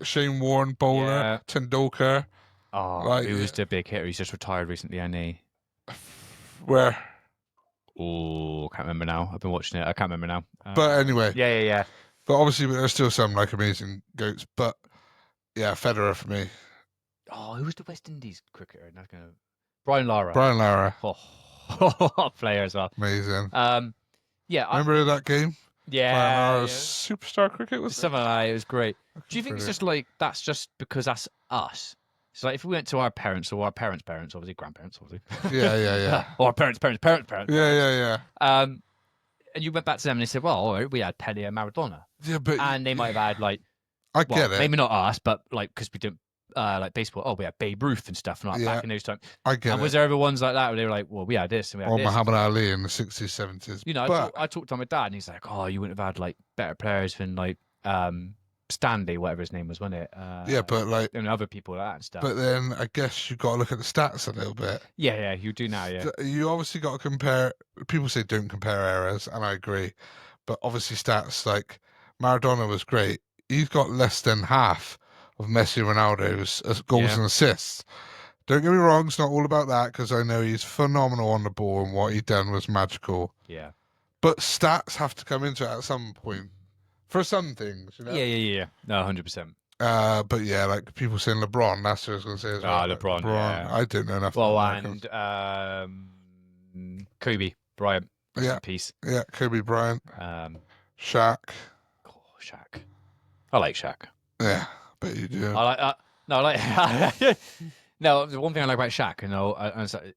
Shane Warne, bowler, Tendulkar. Oh, he was the big hitter. He's just retired recently, hasn't he? Where? Oh, can't remember now. I've been watching it. I can't remember now. But anyway. Yeah. But obviously, there's still some like amazing GOATs. But yeah, Federer for me. Oh, who was the West Indies cricketer? Brian Lara. Oh, player as well. Amazing. Yeah. Remember that game? Yeah. Brian Lara's Superstar Cricket was something like that. It was great. Do you think it's just like that's just because that's us? So like if we went to our parents or our parents' parents, obviously grandparents, obviously. Yeah. Or our parents' parents. Yeah. And you went back to them and they said, well, all right, we had Pele and Maradona. Yeah, but and they might have had like get it. Maybe not us, but like because we didn't like baseball. Oh, we had Babe Ruth and stuff and back in those times. I get it. Was there ever ones like that where they were like, well, we had this and we had this? Or Muhammad Ali in the 60s, 70s. You know, I talked to my dad and he's like, oh, you wouldn't have had like better players than like Stanley, whatever his name was, wasn't it? Yeah, but like and other people like that and stuff. But then I guess you've got to look at the stats a little bit. Yeah, you do now. Yeah, you obviously got to compare. People say don't compare eras, and I agree. But obviously, stats like Maradona was great. He's got less than half of Messi and Ronaldo's goals and assists. Don't get me wrong; it's not all about that because I know he's phenomenal on the ball and what he done was magical. Yeah. But stats have to come into it at some point. For some things, you know? Yeah. No, 100%. But yeah, like people saying LeBron, that's what I was going to say as well. LeBron. Yeah. I don't know enough. Well, and Kobe Bryant. Rest in peace. Yeah, Kobe Bryant. Shaq. Oh, Shaq. I like Shaq. Yeah, bet you do. I like. No, I like. No, the one thing I like about Shaq,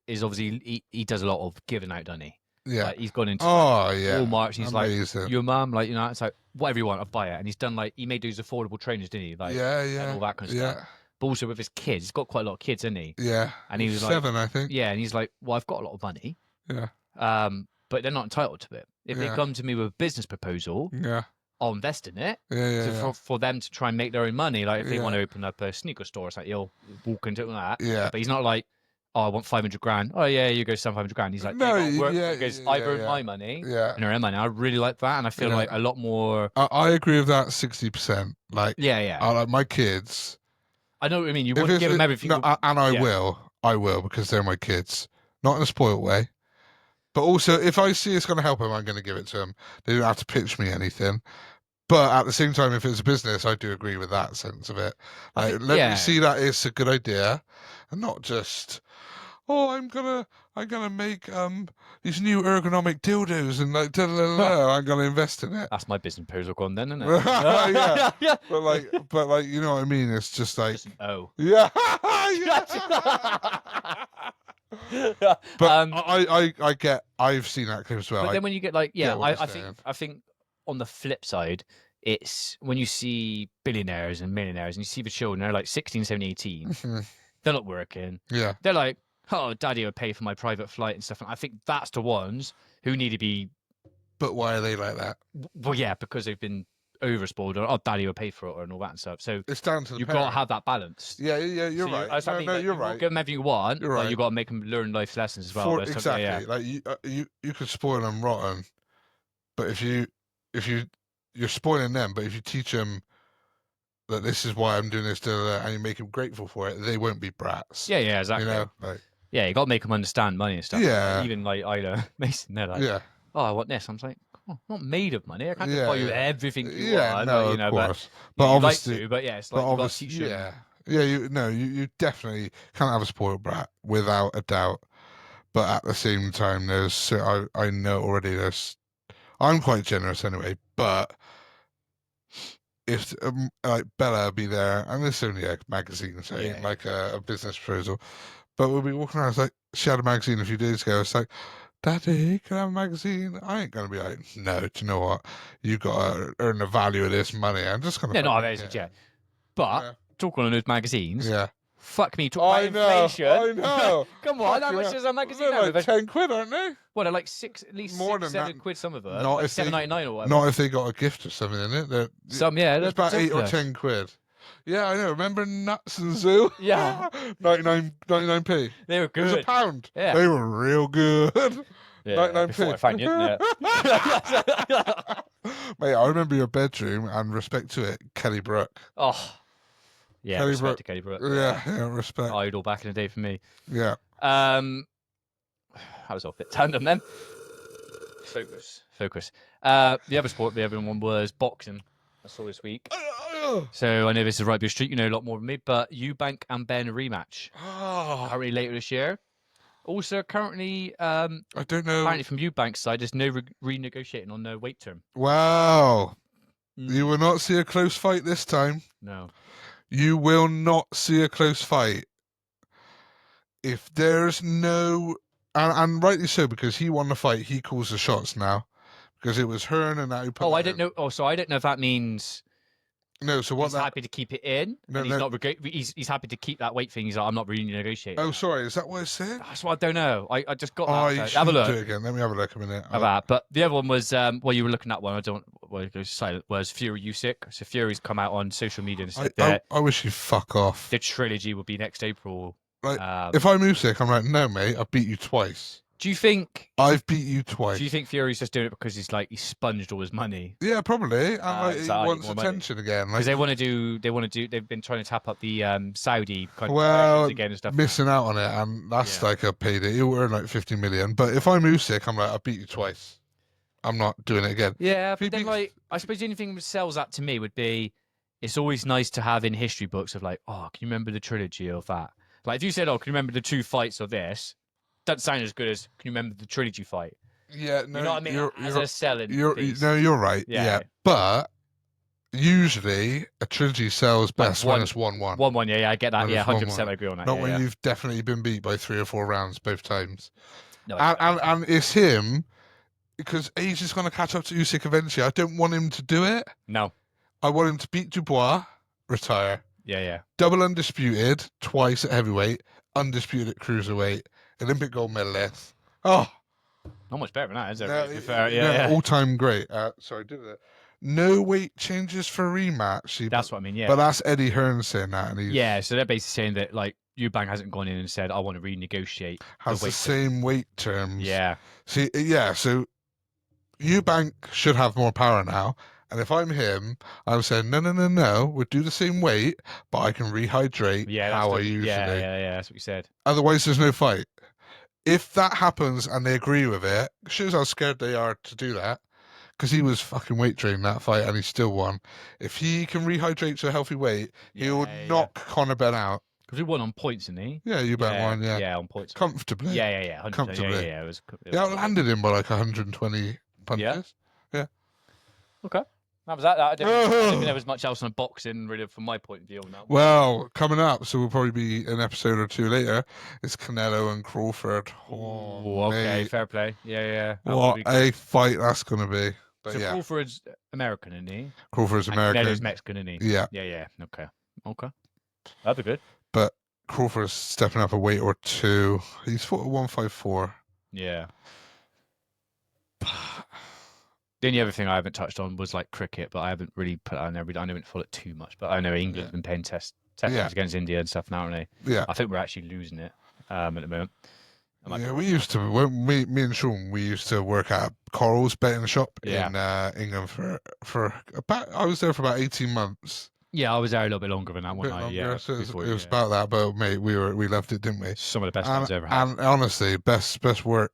is obviously he does a lot of giving out, doesn't he? Yeah. Like, he's gone into Walmart. And he's like, your mum, like, you know, it's like, whatever you want, I'll buy it. And he's done like, he made those affordable trainers, didn't he? Like, and all that kind of stuff. But also with his kids, he's got quite a lot of kids, hasn't he? Yeah. And he was 7, I think. Yeah, and he's like, well, I've got a lot of money. Yeah. But they're not entitled to it. If they come to me with a business proposal, I'll invest in it. For them to try and make their own money. Like if they want to open up a sneaker store, it's like he'll walk into that. Yeah. But he's not like, I want 500 grand. Oh yeah, you go 700 grand. He's like, No, they got work. yeah, He goes, yeah, I've earned yeah, my money yeah. and earn money. I really like that, and I feel Yeah. like a lot more. I agree with that 60%. Like, Yeah. I like my kids. I know what I mean. You If want to it's give them everything. no, and I Yeah. will because they're my kids, not in a spoiled way. But also, if I see it's going to help them, I'm going to give it to them. They don't have to pitch me anything. But at the same time, if it's a business, I do agree with that sense of it. Like, let me see that it's a good idea, and not just, oh, I'm gonna make these new ergonomic dildos and like I'm gonna invest in it. That's my business proposal gone then, isn't it? Yeah. But like, you know what I mean? It's just like, Just an O. yeah, yeah. But I've seen that clip as well. But then when you get like, yeah, get what I you're think on the flip side, it's when you see billionaires and millionaires and you see the children, they're like 16, 17, 18, Mhm. they're not working. Yeah. They're like, oh, daddy would pay for my private flight and stuff. And I think that's the ones who need to be, But why are they like that? well, yeah, because they've been overspoiled or, oh, daddy will pay for it and all that and stuff. So It's down to the you've parent. got to have that balance. Yeah, you're So right. that's what I mean, like, you're you right. give them everything you want, You're but right. you've got to make them learn life lessons as well. Exactly. Yeah. Like you could spoil them rotten, but if you're spoiling them, but if you teach them that this is why I'm doing this, and you make them grateful for it, they won't be brats. Yeah, exactly. You know, like, yeah, you got to make them understand money and stuff. Yeah. Like, even like Ida Mason, they're like, yeah, oh, I want this. I'm like, oh, I'm not made of money. I can't just Yeah, buy you yeah. everything you yeah, want. no, like, you of know, course. but But you'd like obviously, to, but yeah, it's but like you got to obviously, teach them. yeah, you definitely can't have a spoiled brat without a doubt. But at the same time, I know already I'm quite generous anyway, but if like Bella be there, and this is only a magazine saying Yeah. like a business proposal, but we'll be walking around. It's like she had a magazine a few days ago. It's like, Daddy, can I have a magazine? I ain't gonna be like, no. Do you know what? You gotta earn the value of this money. I'm just gonna. Yeah, no, fucking- yeah. But talking on those magazines, Yeah. fuck me, talk about inflation. I know. Come on, how Fucking much hell. is a magazine They're now? like £10, aren't they? What, they're like at least More six, than seven that. quid. Some of them, Not like if they- $7.99 or whatever. Not if they got a gift or something in it. Some, yeah, It's about they're 8 or ridiculous. 10 quid. Yeah, I know. Remember Nuts and Zoo? Yeah. 99p. They were It was good. £1. Yeah. They were real good. Yeah, 99p. before I found the internet. Mate, I remember your bedroom, and respect to it, Kelly Brook. Oh, yeah, Kelly respect Brook. to Kelly Brook. Yeah, respect. Idol back in the day for me. Yeah. I was off bit tandem then. Focus. The other sport, the other one was boxing. I saw this week. So I know this is right up your street. You know a lot more than me. But Eubank and Ben rematch. Currently later this year. Also, currently, I don't know. apparently from Eubank's side, there's no renegotiating on the weight term. Wow. You will not see a close fight this time. No. You will not see a close fight. If there's no... And rightly so, because he won the fight, he calls the shots now. Because it was Hearn and that who put I didn't know. Oh, so I don't know if that means No, so what he's that... happy to keep it in. No, and he's no. not. He's happy to keep that weight thing. He's like, I'm not renegotiating. Oh, that. sorry, is that what it said? That's what I don't know. I just got Oh, that. you So have a should look. do it again. Let me have a look a minute. Of that. But the other one was well, you were looking at one. I don't. Well, it goes silent. Was Fury Usyk? So Fury's come out on social media and said that I wish you'd fuck off. the trilogy will be next April. Like, if I'm Usyk, I'm like, no, mate, I've beat you twice. Do you think? I've beat you twice. Do you think Fury's just doing it because he's like he sponged all his money? Yeah, probably. And like, he so I need wants more money. attention again. Because Like, they want to do. They've been trying to tap up the Saudi kind well, of again and stuff. missing out on it, and that's Yeah. like a payday. He'll earn like 50 million. But if I'm Usyk, I'm like, I beat you twice. I'm not doing it again. Yeah, If he but then beats- like I suppose the only thing that sells that to me would be it's always nice to have in history books of like, oh, can you remember the trilogy of that? Like if you said, oh, can you remember the 2 fights of this? Doesn't sound as good as can you remember the trilogy fight? Yeah, no, You know what I mean? As a selling piece. you're right. Yeah. Yeah. But usually a trilogy sells best when one- it's 1-1. 1-1, yeah, I get that. When Yeah, it's 100% 1-1. I agree on that. Not yeah, when yeah. you've definitely been beat by 3 or 4 rounds both times. No, And it's him because Age is going to catch up to Usyk eventually. I don't want him to do it. no. I want him to beat Dubois, retire, Yeah. double undisputed twice at heavyweight, undisputed at cruiserweight, Olympic gold medalist. Oh, Not much better than that, is there? no, to be fair? Yeah. all-time great. Sorry, did it? No weight changes for rematch. See, That's what I mean, yeah. But that's Eddie Hearn saying that, and he's Yeah, so they're basically saying that like Eubank hasn't gone in and said, I want to renegotiate Has the weight. same weight terms. Yeah. See, yeah, so Eubank should have more power now. And if I'm him, I'm saying, no, we'll do the same weight, but I can rehydrate how I usually. Yeah, that's what you said. Otherwise, there's no fight. If that happens and they agree with it, shows how scared they are to do that. Because he was fucking weight training that fight and he still won. If he can rehydrate to a healthy weight, he will knock Conor Ben out. Because we won on points, didn't he? Yeah, Eubank won, yeah. Yeah, on points. Comfortably. Yeah, 100%. Comfortably. Yeah. He outlanded him by like 120 punches. Yeah. Okay. That was that. I don't think there was much else on boxing, really, from my point of view on that. Well, coming up, so we'll probably be an episode or two later, it's Canelo and Crawford. Oh, okay, mate. fair play. Yeah. What a fight that's going to be. But so yeah. Crawford's American, isn't he? Crawford's American. Canelo's Mexican, isn't he? Yeah. Yeah. Okay. That'd be good. But Crawford's stepping up a weight or two. He's fought at 154. Yeah. The only other thing I haven't touched on was like cricket, but I haven't really put it on there. I haven't followed it too much, but I know England's been playing test against India and stuff now, aren't they? Yeah. I think we're actually losing it at the moment. Yeah, we used to. When me and Sean, we used to work at Coral's betting shop in England for about. I was there for about 18 months. Yeah, I was there a little bit longer than that one. Yeah, so it was about that. But mate, we loved it, didn't we? Some of the best I've ever had. And honestly, best work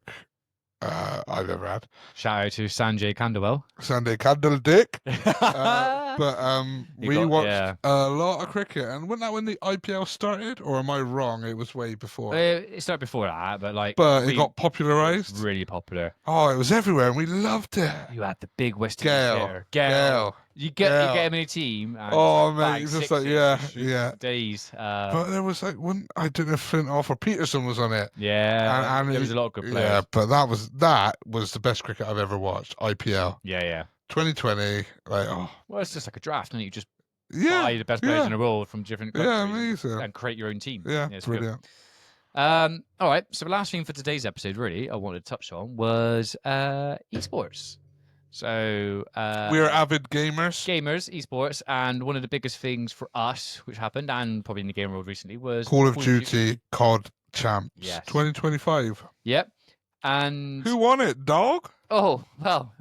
I've ever had. Shout out to Sanjay Kandawal. Sunday Candle Dick. But we watched a lot of cricket. And wasn't that when the IPL started? Or am I wrong? It was way before. It started before that, but like... But it got popularised? Really popular. Oh, it was everywhere and we loved it. You had the big West Indies player. Gale. You get him in a team. And mate, it's just like, yeah. Days. But there was like one, I don't know if Flintoff or Peterson was on it. Yeah, and there was a lot of good players. Yeah, but that was the best cricket I've ever watched. IPL. Yeah. 2020, well, it's just like a draft, and you just buy the best players in the world from different countries and create your own team. Yeah, it's brilliant. All right, so the last thing for today's episode, really, I wanted to touch on was esports. So we are avid gamers, esports, and one of the biggest things for us, which happened, and probably in the game world recently, was Call of Duty COD Champs 2025. Yep, and who won it, dog? Oh well.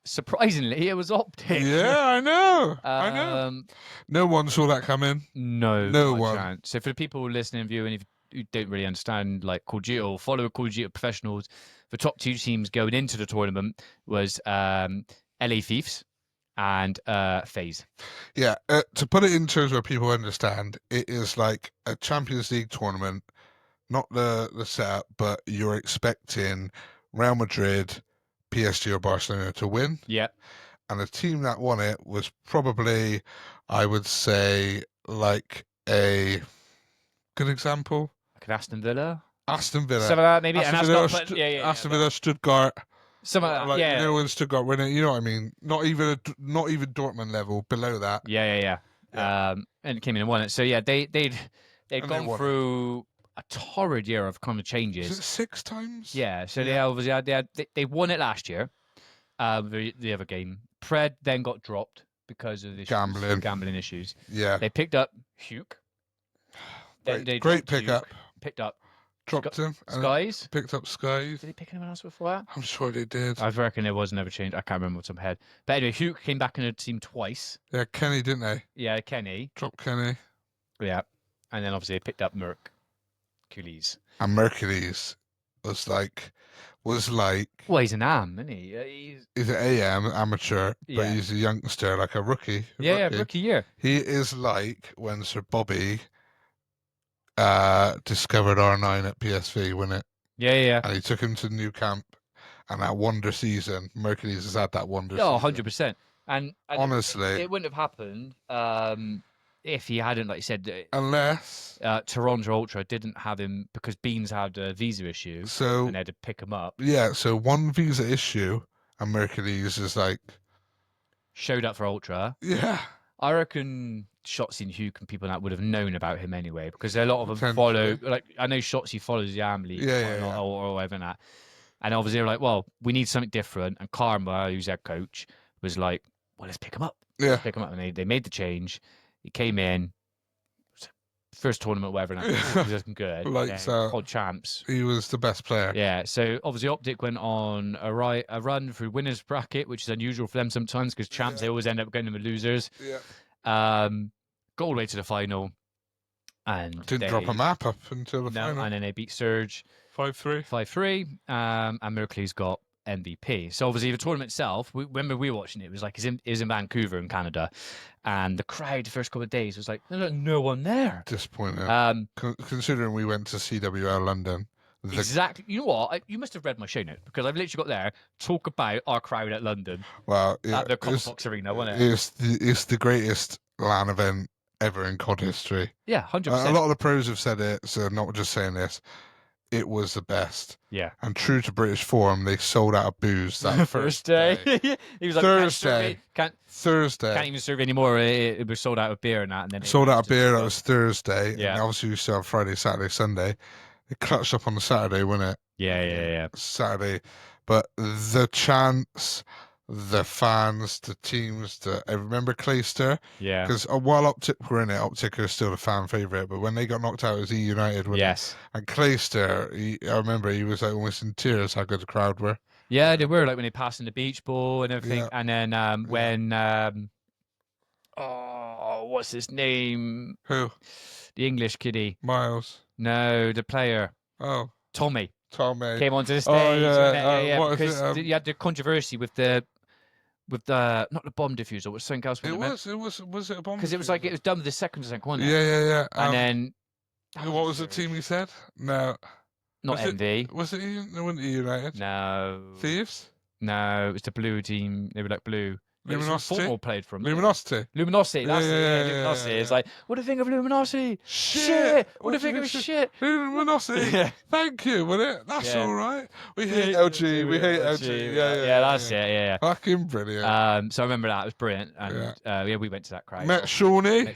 Surprisingly, it was Optic. Yeah, I know. No one saw that coming. No one. Chance. So for the people listening and viewing, who don't really understand like Call of Duty or follow Call of Duty professionals, the top two teams going into the tournament was LA Thieves and FaZe. Yeah, to put it in terms where people understand, it is like a Champions League tournament, not the setup, but you're expecting Real Madrid, PSG or Barcelona to win. Yeah. And the team that won it was probably, I would say, like a good example. Like an Aston Villa? Aston Villa. Some of that, maybe. Aston Villa, Stuttgart. Some of that, you know, when Stuttgart win it, you know what I mean? Not even Dortmund level, below that. Yeah. And it came in and won it. So yeah, they'd gone through a torrid year of kind of changes. Is it 6 times? Yeah. So they obviously they won it last year. The other game, Pred then got dropped because of the gambling issues. Yeah. They picked up Hugh. Great pickup. Picked up. Dropped him. Skies. Picked up Skies. Did they pick anyone else before that? I'm sure they did. I reckon there was never change. I can't remember what's on my head. But anyway, Hugh came back in the team twice. Yeah, Kenny, didn't they? Yeah, Kenny. Dropped Kenny. Yeah. And then obviously they picked up Mercules. And Mercules was like... Well, he's an AM, isn't he? He's an AM, amateur, but he's a youngster, like a rookie. Rookie year. He is like when Sir Bobby discovered R9 at PSV, wasn't it? Yeah. And he took him to the new camp, and that wonder season, Mercules has had that wonder season. 100%. And honestly... It wouldn't have happened if he hadn't, like you said... Unless... Toronto Ultra didn't have him because Beans had a visa issue, and they had to pick him up. Yeah, so one visa issue, and Mercules is like... Showed up for Ultra. Yeah. I reckon Shotzi and Hugh and people that would have known about him anyway, because a lot of them follow... Like, I know Shotzi follows the Am League or whatever that. And obviously they're like, well, we need something different. And Karma, who's their coach, was like, well, let's pick him up. Yeah. Let's pick him up. And they made the change. He came in. first tournament, whatever. Now, he was looking good. Lights yeah, out. Pod champs. He was the best player. Yeah, so obviously Optic went on a run through winners bracket, which is unusual for them sometimes because champs they always end up going with losers. Yeah. Got all the way to the final, and Didn't drop a map up until the final. And then they beat Surge 5-3. 5-3, and Merkley's got MVP. So obviously the tournament itself, remember we were watching it was like it was in Vancouver in Canada, and the crowd the first couple of days was like there's no one there. Disappointing. Considering we went to CWL London. Exactly. You know what? You must have read my show notes because I've literally got there talk about our crowd at London. Well, at the Fox Arena, wasn't it? It's the greatest LAN event ever in COD history. Yeah, 100%. A lot of the pros have said it, so I'm not just saying this. It was the best. Yeah. And true to British form, they sold out of booze that first day. He was like, Thursday. Thursday. Can't even serve anymore. It was sold out of beer and that. And then sold out of beer. That was Thursday. Yeah. And obviously we still have Friday, Saturday, Sunday. It clutched up on the Saturday, wasn't it? Yeah. Saturday. But the chants, the fans, the teams, I remember Clayster. Yeah. Because while Optic were in it, Optic are still the fan favourite. But when they got knocked out, it was E United. Yes. And Clayster, I remember he was like almost in tears how good the crowd were. Yeah, they were like when they passed in the beach ball and everything. Yeah. And then when what's his name? Who? The English kiddie. Miles. No, the player. Oh. Tommy came onto the stage. Oh, yeah. Because you had the controversy with the not the bomb diffuser, was something else. Was it a bomb? Because it was like it was done with the second, wasn't it? Yeah. And then what was the team you said? No, not MV. Was it United? No. Thieves? No, it was the blue team. They were like blue. Luminosity. Football played from Luminosity. Luminosity. That's yeah, Luminosity. Yeah. It's like, what do you think of Luminosity? Shit. What do you think of shit? Luminosity. Yeah. Thank you, wasn't it? That's all right. We hate LG. We hate LG. Yeah, that's it. Yeah. Fucking brilliant. So I remember that. It was brilliant. And we went to that crowd. Met Shawnee.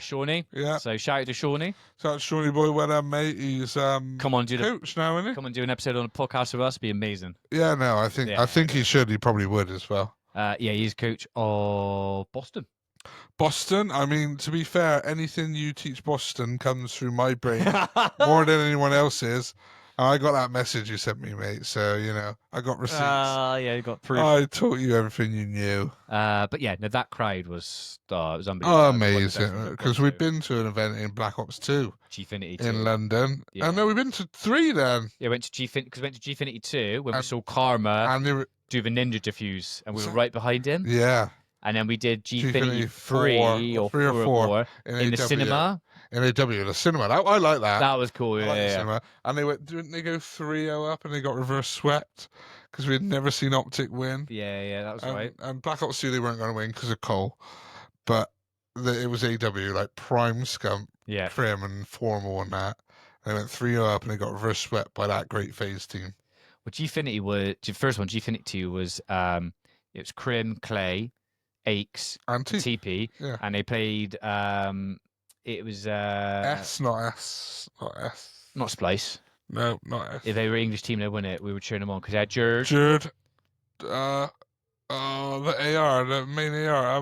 Yeah. So shout out to Shawnee. Shout out to Shawnee boy. Well done, mate. He's come on, coach now, isn't he? Come and do an episode on a podcast with us. It'd be amazing. Yeah, no, I think he should. He probably would as well. He's coach of Boston. Boston? I mean, to be fair, anything you teach Boston comes through my brain more than anyone else's. And I got that message you sent me, mate. So, I got receipts. You got proof. I taught you everything you knew. But yeah, no, that crowd was, it was unbelievable. Oh, amazing. Because we'd been to an event in Black Ops 2. Gfinity 2. In London. Yeah. And no, we've been to 3 then. Yeah, we went to Gfinity 2 when we saw Karma do the ninja diffuse, and we were right behind him. Yeah. And then we did Gfinity 3 or 4 in the cinema. In AW, the cinema. I like that. That was cool, yeah. Cinema. And didn't they go 3-0 up and they got reverse swept because we had never seen Optic win? Yeah, that was right. And Black Ops 2, they weren't going to win because of Cole. But it was AW, like prime scump, trim and formal and that. They went 3-0 up and they got reverse swept by that great phase team. Well, Gfinity was, the first one, Gfinity 2 was, it was Crim, Clay, Aches, and TP. Yeah. And they played, it was not Splice. No, not S. If they were English team, they won it. We were cheering them on because they had Jerd. The AR, the main AR.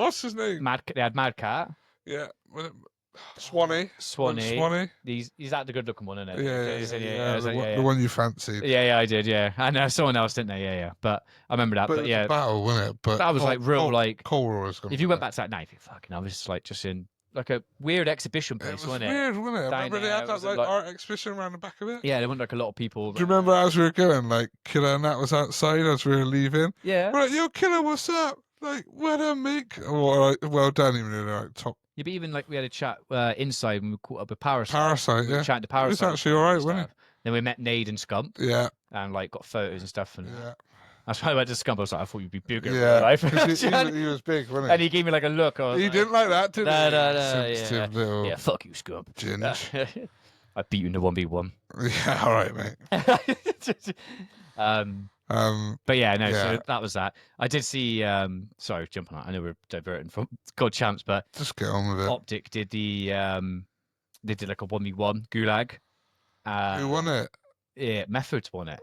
What's his name? They had Mad Cat. Yeah, Swanee. He's that the good looking one, isn't it? Yeah. The one you fancied. Yeah, I did. Yeah, and someone else, didn't they? Yeah. But I remember that. But yeah, battle, wasn't it? But that was like real, like Cole was. If you went back to that night, fucking, I was like just in. Like a weird exhibition place, wasn't it? Weird, wasn't it? Remember they had that like art exhibition around the back of it? Yeah, there weren't like a lot of people. Do you remember as we were going, like Killer and that was outside as we were leaving? Yeah. We're like, yo, Killer, what's up? Like, well done, mate. Well done, even in like top. Yeah, but even like we had a chat inside when we caught up with Parasite. Parasite, we chatted to Parasite. It was actually all right, wasn't it? Then we met Nade and Scump. Yeah. And like got photos and stuff. And yeah. That's why I went to Scump. I was like, I thought you'd be bigger. Yeah, he was big, wasn't he? And he gave me like a look. He didn't like that, did he? No. Yeah, fuck you, Scump. Ginge. I beat you in the 1v1. Yeah, all right, mate. But yeah, no, so that was that. I did see, sorry, jumping on. I know we're diverting from God Champs, but just get on with it. Optic did they did like a 1v1 Gulag. Who won it? Yeah, Methods won it.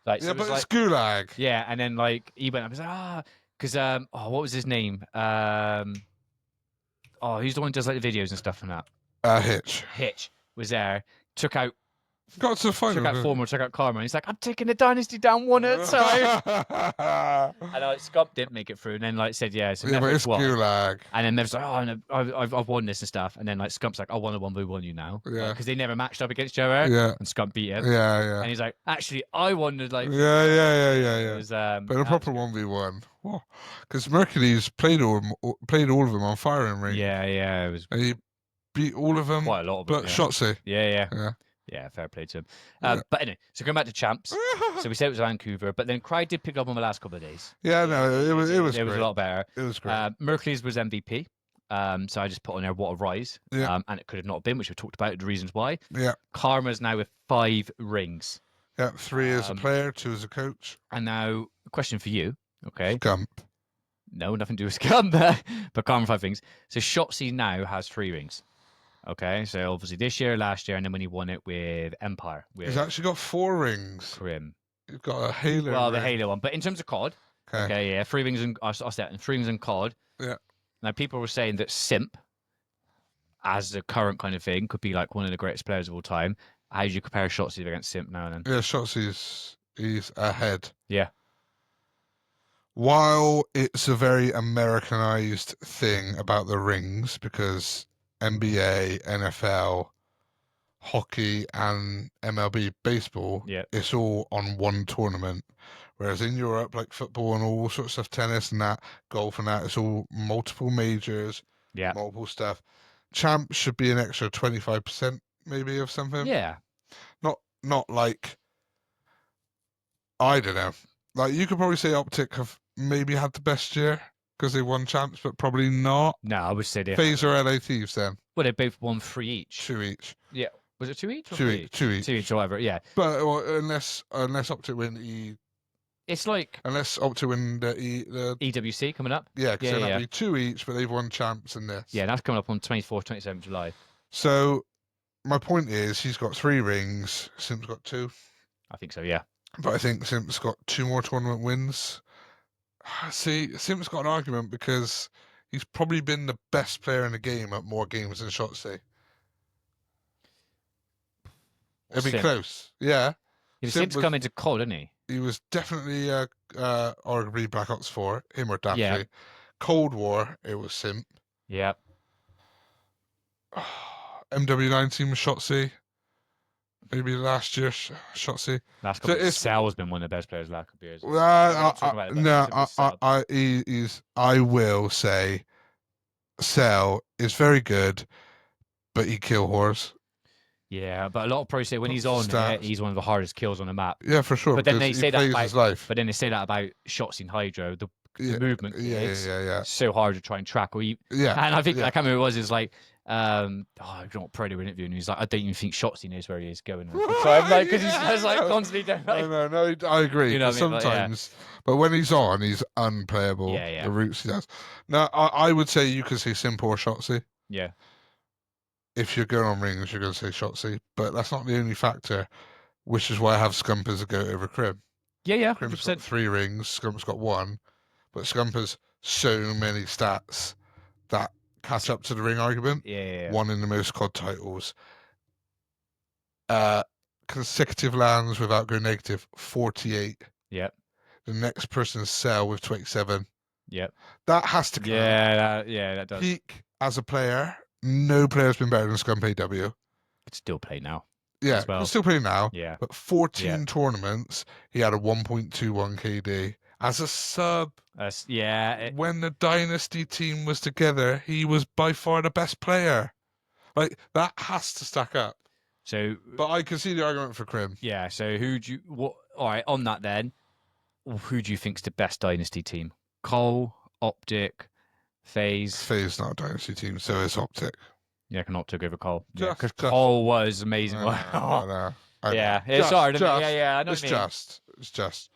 Like, yeah, so but it's Gulag. Yeah, and then like he went up and was like, because what was his name? He's the one who does like the videos and stuff and that. Hitch was there, took out Got to the final. took out Former, took out Karma, and he's like, I'm taking the dynasty down one at a time. And Scump didn't make it through, and then said, yeah, so Yeah, but it's won. Gulag. And then Mev's like, oh, no, I've won this and stuff. And then Scump's like, I won the one, we won you now. Yeah. Because they never matched up against each other. Yeah. And Scump beat him. Yeah. And he's like, actually, I won the Yeah. It was, But a proper 1v1. Because Mercury's played all of them on firing ring. Yeah, it was. And he beat all of them. Quite a lot of them. But Shotzi. Yeah, fair play to him. But anyway, so going back to champs. So we said it was Vancouver, but then Cry did pick up on the last couple of days. Yeah, no, it was a lot better. It was great. Mercury's was MVP. So I just put on there what a rise. Yeah. And it could have not been, which we talked about the reasons why. Yeah. Karma's now with 5 rings. Yeah, 3 as a player, 2 as a coach. And now, a question for you. Okay. Scump. No, nothing to do with Scump there. But Karma 5 rings. So Shotzi now has 3 rings. Okay, so obviously this year, last year, and then when he won it with Empire. He's actually got 4 rings. Crim. He's got a Halo. Well, ring. the Halo one. But in terms of COD, okay, yeah, 3 rings and 3 rings and COD. Yeah. Now people were saying that Simp, as the current kind of thing, could be like one of the greatest players of all time. How do you compare Shotzi against Simp now and then? Yeah, he's ahead. Yeah. While it's a very Americanized thing about the rings, because NBA, NFL, hockey, and MLB baseball, it's all on one tournament. Whereas in Europe, like football and all sorts of stuff, tennis and that, golf and that, it's all multiple majors, multiple stuff. Champs should be an extra 25% maybe of something. Yeah. Not like, I don't know. Like you could probably say Optic have maybe had the best year because they won champs, but probably not. No, I would say they. FaZe or LA Thieves then. Well, they both won 3 each. 2 each. Yeah. Was it 2 each? Or 2 each. 2 each. 2 each, or whatever. Yeah. But unless Optic win it's like unless Optic win the EWC coming up. Yeah, because that'd be 2 each, but they've won champs in this. Yeah, that's coming up on 24th, 27th July. So my point is, he's got 3 rings. Simp's got 2. I think so. Yeah. But I think Simp's got 2 more tournament wins. See, Simp's got an argument because he's probably been the best player in the game at more games than Shotzi. It'd be close. Yeah. Simp's come into COD, hasn't he? He was definitely arguably Black Ops 4, him or Daffy. Yeah. Cold War, it was Simp. Yeah. MW19 was Shotzi. Maybe last year, Shotzi. Last couple of Sal's been one of the best players last couple of years. I will say Sal is very good, but he kill whores. Yeah, but a lot of pros say when he's on, he's one of the hardest kills on the map. Yeah, for sure. But then they say that about his life. But then they say that about Shotzi and Hydro, the movement. Yeah. So hard to try and track. And I think I can't remember who it was. It's like, I don't know what pro they were interviewing. He's like, I don't even think Shotzi knows where he is going. So I'm like, because he's just like constantly doing. Like, no, I agree. You know sometimes, but when he's on, he's unplayable. Yeah. The routes he does. Now, I would say you could say Simp or Shotzi. Yeah. If you're going on rings, you're going to say Shotzi, but that's not the only factor, which is why I have Scump as a goat over Crim. Yeah. Crim's got 3 rings, Scump's got 1, but Scump has so many stats that catch up to the ring argument. Yeah. 1 in the most COD titles. Consecutive lands without going negative, 48. Yep. The next person's Cell with 27. Yep. That has to count. That does. Peak as a player. No player's been better than Scump AW. Could still play now. Yeah, well. still playing now. Yeah. But 14 tournaments, he had a 1.21 KD. As a sub, when the Dynasty team was together, he was by far the best player. Like, that has to stack up. So, but I can see the argument for Crim. Yeah, so all right, on that then, who do you think's the best Dynasty team? Cole, Optic, FaZe? FaZe not a Dynasty team, so it's Optic. Yeah, can Optic over Cole. Yeah, because Cole was amazing. It's hard. I know it's just.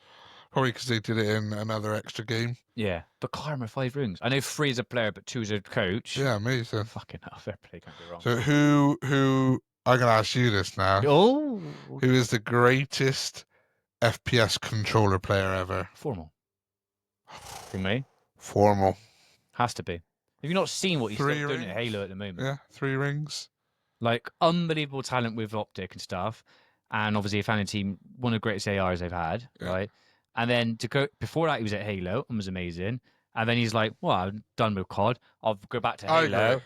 Probably because they did it in another extra game. Yeah, but Karma 5 rings. I know 3 as a player, but 2 as a coach. Yeah, amazing. Fucking hell, fair play, can't go wrong. So who? I'm gonna ask you this now. Oh, who is the greatest FPS controller player ever? Formal. For me, Formal has to be. Have you not seen what he's still doing at Halo at the moment? Yeah, 3 rings. Like unbelievable talent with optic and stuff, and obviously a founding team, one of the greatest ARs they've had, Yeah. right? And then to go before that, he was at Halo and was amazing. And then he's like, "Well, I'm done with COD. I'll go back to I Halo." agree.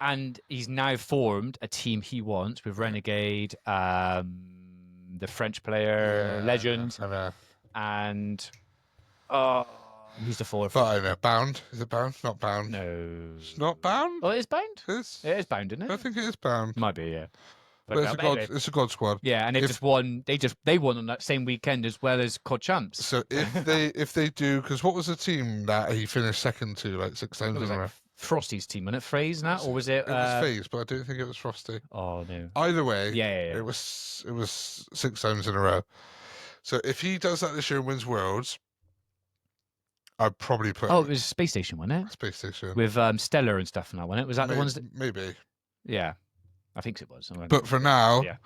And he's now formed a team he wants with Renegade, the French player Legend, I know. and who's the fourth? But I know. Bound. Is it Bound? Not Bound. No, It's not Bound? Oh, it is Bound. It's, It is Bound, isn't it? I think it is Bound. Might be, yeah. But it's a God. anyway. It's a God squad. Yeah, and they just won. They won on that same weekend as well as COD champs. So if they do, because what was the team that he finished second to like 6 times It was in a row? like Frosty's team, wasn't it? Phrase and that, or was it? It was FaZe, but I don't think it was Frosty. Oh no. Either way, Yeah. it was 6 times in a row. So if he does that this year and wins Worlds, I'd probably put. Oh, it was Space Station, wasn't it? Space Station With Stellar and stuff and that, wasn't it? Was that the ones that? Maybe. Yeah, I think it was. But for now, Yeah.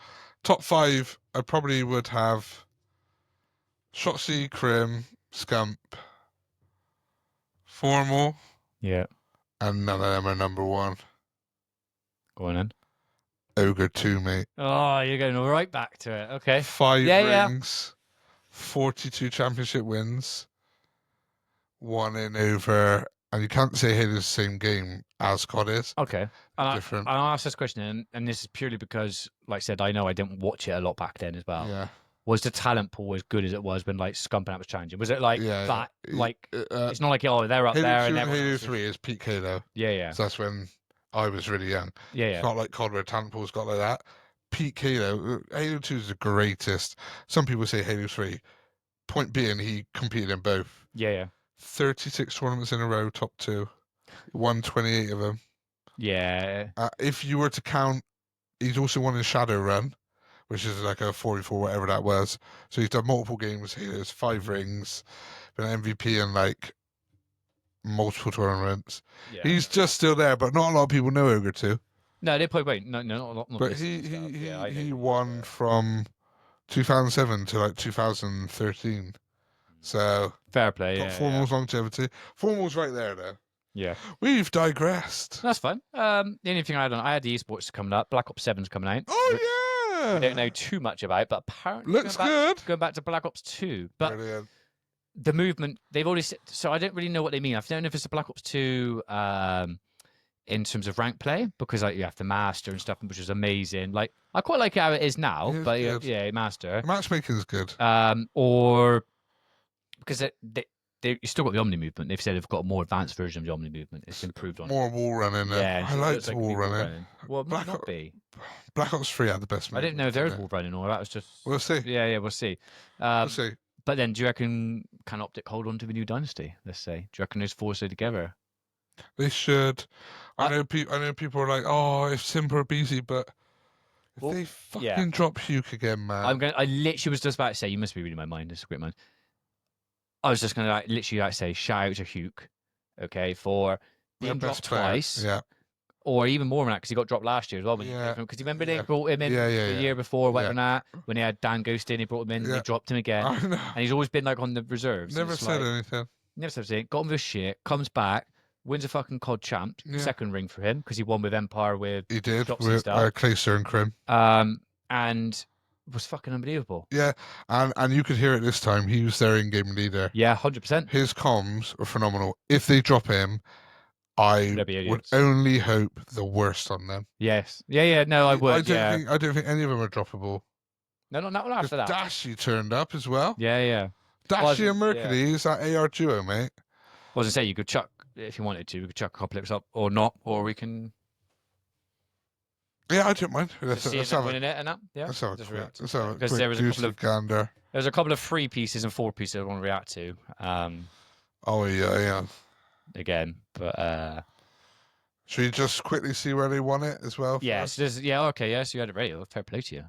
top 5, I probably would have Shotzi, Krim, Scump, Formal, Yeah. and none of them are number 1. Go on then. Ogre 2, mate. Oh, you're going right back to it. Okay. 5 Yeah. rings, 42 championship wins, 1 in over, and you can't say Halo's the same game as COD is. Okay. And Different. I'll ask this question, and this is purely because, like I said, I know I didn't watch it a lot back then as well. Yeah. Was the talent pool as good as it was when like Scumping Out was challenging? Was it like that? Like it's not like they're up Halo there 2 and and everyone Halo else is- 3 is peak Halo. Yeah. So that's when I was really young. Yeah. It's not like COD where talent pool's got like that. Peak Halo. Halo 2 is the greatest. Some people say Halo 3. Point being, he competed in both. Yeah. 36 tournaments in a row, top 2. Won 28 of them. Yeah. If you were to count, he's also won in Shadowrun, which is like a 44, whatever that was. So he's done multiple games. There's 5 rings, been an MVP in like multiple tournaments. Yeah. He's just still there, but not a lot of people know Ogre 2. No, they probably won't. No, not But this stuff. Yeah, he won from 2007 to like 2013. So fair play. got Yeah. Formal's longevity. Formal's right there though. Yeah. We've digressed. That's fun. The only thing I had the esports coming up. Black Ops 7's coming out. Oh yeah. I don't know too much about, but apparently Looks good. Going back to Black Ops 2, but Brilliant. the movement they've already said, so I don't really know what they mean. I don't know if it's a Black Ops 2 in terms of rank play, because like you have to master and stuff, which is amazing. Like I quite like how it is now, It is but good. yeah, master. Matchmaking's good. Or because you still got the Omni movement. They've said they've got a more advanced version of the Omni movement. It's improved on. More wall running. Yeah, I so it liked looks like wall people running. Well, it might Black not Ops- be. Black Ops 3 had the best. I didn't know if there was movement, wall running or that was just. We'll see. Yeah, we'll see. We'll see. But then, do you reckon can Optic hold on to the new dynasty? Let's say. Do you reckon those four stay together? They should. I know people are like, oh, if Simper BZ, but if they fucking drop Hugh again, man. I literally was just about to say, you must be reading my mind. It's a great mind. I was just gonna literally say, shout out to Hugh, okay, for being dropped twice. Yeah. Or even more than that, because he got dropped last year as well. Because you remember they brought him in the year before, whatever that, when they had Dan Ghost in, they brought him in, they dropped him again. I know. And he's always been like on the reserves. Never said anything. Never said anything. Got him with shit, comes back, wins a fucking COD champ, second ring for him, because he won with Empire with he did Shops with and Clayster and Crim. And was fucking unbelievable. Yeah, and you could hear it this time. He was their in-game leader. Yeah, 100%. His comms are phenomenal. If they drop him, I would only hope the worst on them. Yes. Yeah. No, I would. I don't think any of them are droppable. No, not after that. Dashy turned up as well. Yeah. Dashy and Mercury is that AR duo, mate. I was gonna say you could chuck if you wanted to. We could chuck a couple clips up or not, or we can. Yeah, I don't mind. Let's have winning it and that. Yeah. Let's have a quick because there was gander. There's a couple of 3 pieces and 4 pieces I want to react to. Oh yeah. Again, but should we just quickly see where they won it as well? Yes. Okay. Yes, you had it ready. Fair play to you.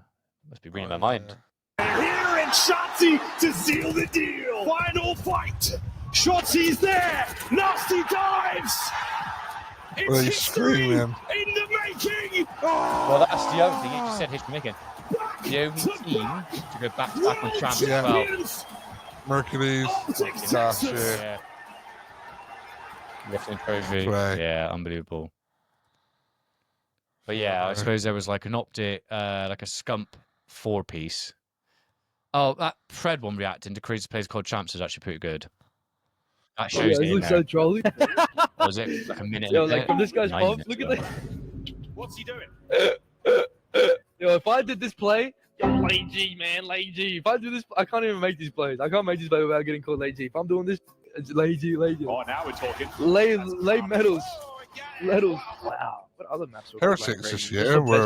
Must be reading my mind. Here and Shotzi to seal the deal. Final fight. Shotzi's there. Nasty dives. It's history in the making. Well, that's the other thing. You just said history making. The only team to go back to back on champs as well. Mercury's, Dashy. Yeah. Lifting trophy. Yeah, unbelievable. But yeah, I suppose there was like an optic, like a scump 4-piece. Oh, that Fred one reacting to Crazy Plays Called Champs is actually pretty good. That shows it in looks there. so trolly. Was it like a minute? Yo, and a like bit? from this guy's 9 mom, minutes look at ago. that. What's he doing? Yo, if I did this play, lazy man, lazy. If I do this, I can't even make these plays. I can't make these plays without getting called lazy. If I'm doing this, it's lazy. Oh, now we're talking. Lay medals. Medals. Wow. What other maps were Heretics this year were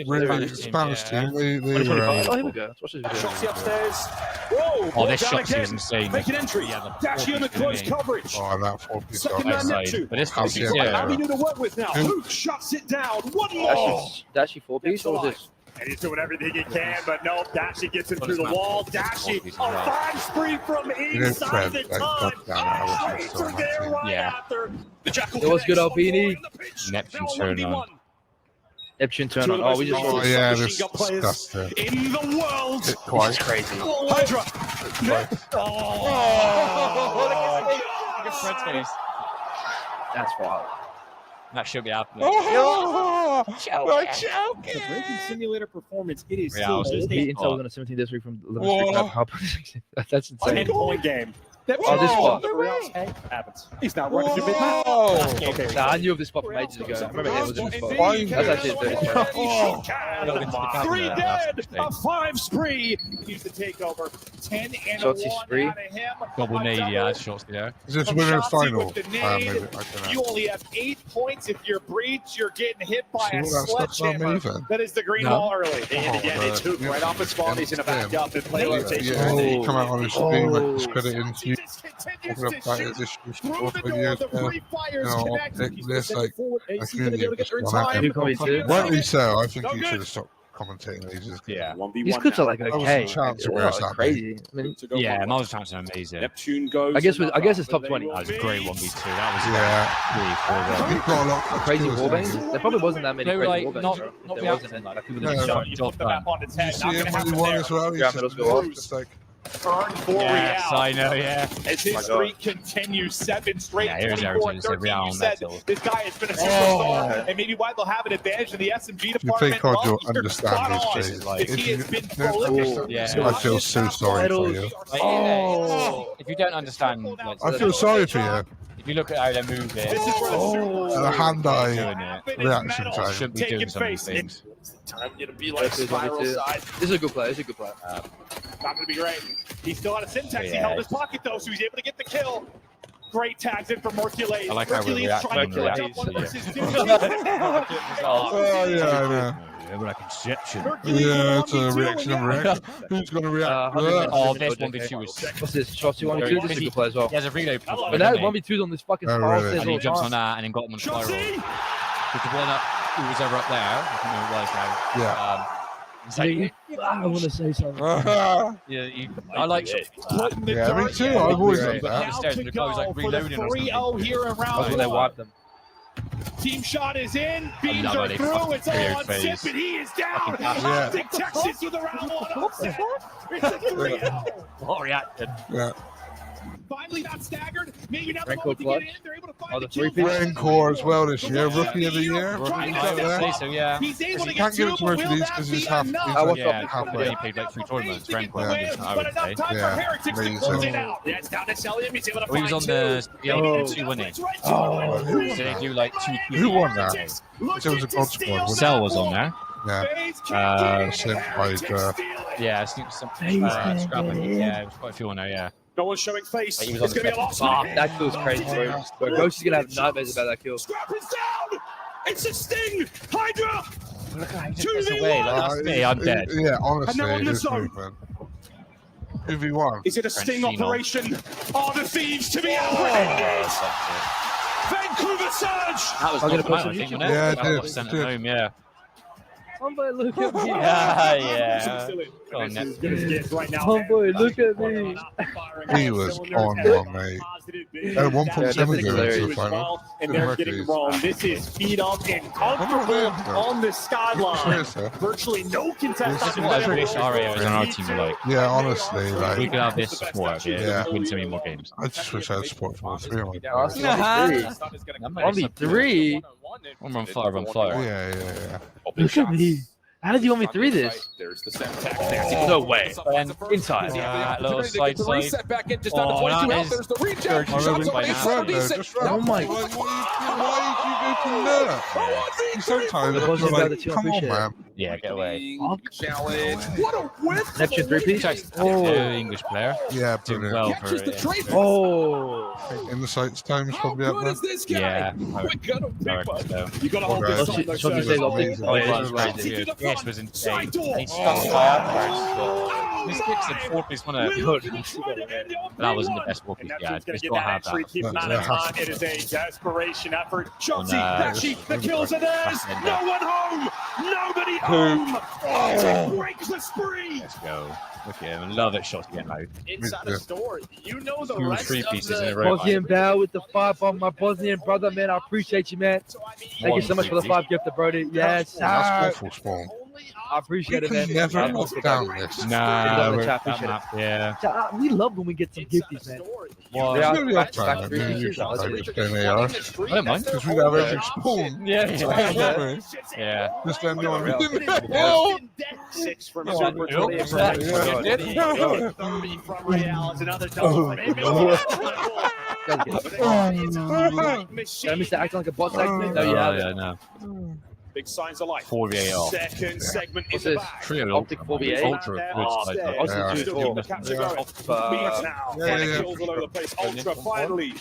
really Spanish team. They were. Oh, here we go. Let's watch this video. Shotzi upstairs. Whoa, Oh, this down shot again. was insane. Make an entry. Dashi in the close coverage. Oh, that 4-piece. Second man Outside. Neptune. But this I'll was see it. How do you yeah. do to work with now? Who? Luke shuts it down. One more. Dashi 4-piece. What was this? And he's doing everything he can, but no, Dashi gets him What through is the that? wall. Dashi, Four-piece a as well. 5 spree from inside Fred, the like, time. touchdown, I was Straight so through much there in. right Yeah. after. The Jackal It was good, connects. Albini. Neptune Now turn 1v1. on. Neptune turn on. Oh, we just Oh, saw yeah, Machine this gun players disgusting. in the world. Hit twice. crazy. Hydra. Look at Fred's face. That's wild. That should be happening. Oh, The Breaking Simulator performance, it is Real. still Beat Oh. Intel within a 17 district from Whoa. That's insane. 10-point game. Oh, this spot. Happens. He's not working through mid-map. Whoa. Okay. Nah, I knew of this spot from ages ago. I remember it was in this spot. Fine. That's actually a 30 spot. Oh, 3 dead, a 5 spree. He's the takeover. 10 and Shotzi 1 spree. out of him. Double A nade, double yeah, shots there. Is this from winner Shotzi final? with the Maybe, nade. I don't know. You only have 8 points. If you're breach, you're getting hit by See a all that stuff's not sledgehammer. moving. That is the green No. wall early. And again, it's hoop yeah. right off his spawn. He's going to back up and play Yeah, rotation. yeah, come out on his stream Oh. and discredit into Just continues talking to about shoot it this through the for door. years. The free fires you know, connect. take He's this, gonna like, forward. I AC feel gonna be able to get there in just gone at time. him. Who can we do? Rightly so. I think No you good. should have stopped commentating ages. Yeah. 1v1 These clips are like That was okay. a chance They're where it's not at, crazy. I mean, Yeah, Miles Thompson amazing. Neptune goes. I guess it's top 20. That was a great 1v2. That was Yeah. really You've got a lot of crazy skills, warbands. haven't you? There probably wasn't that many They were crazy like warbands. not bro. not There wasn't reacting any. like people Yeah. that Shot, you job put the map done. on its Did you head. see Not him gonna when he happen won there. as well? He's Yeah, just middle school off. just like, Turn 4 Yes, Real. I know, yeah. As his streak continues, 7 straight, Yeah, here's 24, Arizona, 13. Real You said medals. this guy has been a superstar, and maybe why they'll have an advantage in the S&G If you department. play COD, you'll you're understand spot this on. phase. Like, If he If has been you don't prolific. understand Yeah. this, I feel so sorry for you. Like, Oh. if you don't understand, like, I feel sorry for you. if you look at how they're moving, This is where the The superstars hand-eye doing it. reaction medals time. Should be taking doing some of face. these things. Time to be like This is spiral 22. side. This is a good play. This is a good play. Not going to be great. He's still out of syntax. He Yeah. held his pocket though, so he's able to get the kill. Great tags in from Mercules. I like how we're Hercules reacting trying to when catch we're up one reacting, versus two. Oh, yeah, I know. Yeah, but I can conception. Hercules Yeah, on it's a 1v2, reaction of yeah. reaction. Who's going to react? 100 Oh, minutes. this 1v2 was. What's this? Shotzi 1v2. This is a good play as well. He has a reload. I love But it. that doesn't he? 1v2's on this fucking Oh, spiral really? stairs And he all the jumps time. on that and then got him on spiral. Shotzi! Because the one up, who was ever up there, I don't know who it was now. Yeah. It's like, I want to say something. yeah, I like. Put in the Yeah, me dark too. end. I've always Right. done Now that. Upstairs, to and the guy was, like, go for the reloading or 3-0 here in That's round when they one. wiped them. Team shot is in. Beams love are how they through. fucking It's all cleared on phase. Zip, and he is down. Fucking Optic Texas with a round one upset. It's a 3-0. What reacted? Yeah. Finally not staggered. Maybe not the Raincoat moment to get clutch. in. They're able to Oh, find the the kill. three-piece. Raincore as well this year. Rookie of the year. Trying to He's up step there. up. So yeah. He's able You to can't get give two, it to but Mercules will because that he's be half. enough? He's I like was Yeah, halfway. he played like 3 tournaments. To get Rank the one, win, I but would enough say. time Yeah, for Heretics to amazing. close it out. Yeah, it's down to Celium. He's able to Well, he was find on two. the Maybe yeah, two. 2 winning. It's right Oh, to who it. was So they do like 2 Who won that? Heretics It was a looking to God steal squad, wasn't Cell that was on one. there. Yeah. FaZe can't get it. Sent by Heretics draft. steal it. Yeah, I think some scrapping. Yeah, it was quite a few on there. Yeah. No one's showing face. He was It's on going to be the a loss. Oh, that feels crazy, bro. Bro, Ghost is gonna have nightmares about that kill. Scrap is down. It's a sting. Hydra. Look at how he 2v1. just gets away. Like, that's me. I'm dead. Yeah, honestly, And now on it the is zone. movement. 2v1. Is it a sting French phenom. operation? Are the thieves to be Oh, apprehended? that's Vancouver Surge. That was I'm gonna not post I on think, YouTube. wasn't it? Yeah, it That did, was sent it did. home, yeah. Homeboy, look at me. Yeah, yeah. Go on, This Nick. is good as it gets right now. Homeboy, look at me. He was on one, mate. At 1.7 Yeah, goes to the that's final. And Good they're work, getting Reese. wrong. This is feet up and comfortable Yeah. on the sideline. Serious, huh? Virtually no contest. This is what I wish our AOs on our team were like. Yeah, honestly, We like, could have this support, yeah. Yeah. We could win so many more games. I just wish I had support for all three of them. Arsenal 1v3. 1v3? I'm on fire, I'm on fire. Yeah. Look at me. How did you want me to read this? There's the set attack. No way. Inside. Yeah, Little side side. reset back in just Oh, under 22 that health. is There's the reach George out. Jordan Shots by on now. base, shot Just decent. Oh my. Why did you go to that? Sometimes The I'm Bosnian like, brother too, I come on, appreciate it. man. Yeah, get away. Challenge. What a whiff. Neptune 3-piece? Oh, English player. Yeah, Doing brilliant. well Catches for the it. trace. Oh. In the sights times How probably up good there. is this guy? Yeah. We're gonna pick I reckon one. so. You gotta hold Okay. this Shotzi- on, though, Shotzi sir. says I'll Oh, take it. Oh, Yeah, it was right. crazy good. Yes, was insane. Side door. And he stuck by afterwards. This kicks in 4-piece one. That wasn't the best 4-piece he had. Just don't have that. Keep him out of time. It is a desperation effort. Shotzi, Dashi, the kills are theirs. No one home. Nobody home. Oh, breaks the spree. Let's go. Look at him. Love it. Shots getting out. Inside a store, you know the Two rest three of pieces the in a row. Bosnian Bell with the 5 on my Bosnian brother, man. I appreciate you, man. Thank you so much for the 5 gift, Brody. Yes, sir. That's awful, Spawn. I appreciate We it, man. can never I knock appreciate down it. this. Nah, Love the we're chat, that appreciate map, yeah. We love when we get some gifties, man. Well, Yeah, Maybe back- off time, back man. three Maybe you pieces, should I'll have do just an AR. I don't mind. Because we have every Spawn. Yeah. Yeah. Just then no one. Oh! 6 from Oh, Super nope. 20 from Yeah. 30 from Real. It's another double. Did I miss that acting like a bot segment? No, Oh, yeah. yeah, no. Big signs of life. 48 off. Second segment in What's the this? back. Trio Optic 48. Ultra. Good side. Ultra Yeah. 2 Still 4. keep the capture going. Beats now. Yeah, yeah. Kills all over the place. Ultra finally.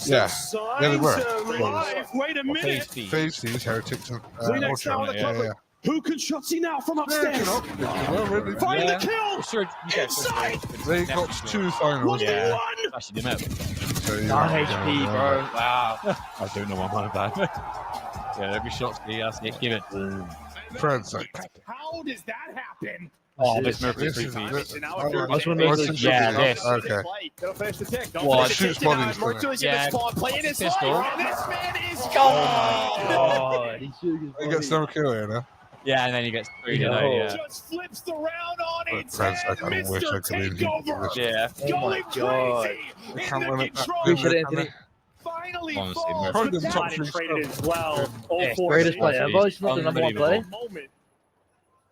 Yeah. Some Yeah, they were. signs of life. Wait a minute. Face these heretics and Kleenex now on the yeah, cover. Who can Shotzi now from upstairs? yeah. Find Yeah. the kill. Sure, Inside. They got 2 finals. Yeah. 1v1. Actually, didn't it? So, yeah, 9 HP, bro. Wow. I don't know what I'm on about. Yeah, every shot's the give it. Fred's like, How does that happen? Oh, this Murphy this is 3-piece. And now oh, if you're I just wanna getting- know what's if the it's- Yeah, tribute? this. Okay. Gotta finish the tick. Don't Well, finish the shoots tick. bodies, Mark doesn't it? Tui's in Yeah. the spawn, playing his Pistol. life, and this man is gone. Oh, he should He gets no kill here now. Yeah, and then he gets 3 Yo. yeah. Just flips the round on its Fred's head. like, I wish I Mr. could leave Takeover. Yeah. Oh my Going God. crazy I in can't the win it. control. Appreciate it, Anthony. Finally Honestly, falls Murphy. Probably to the top that. three Traded as well. All Yeah, four Greatest player Unbelievable. ever. He's not the number 1 play. moment.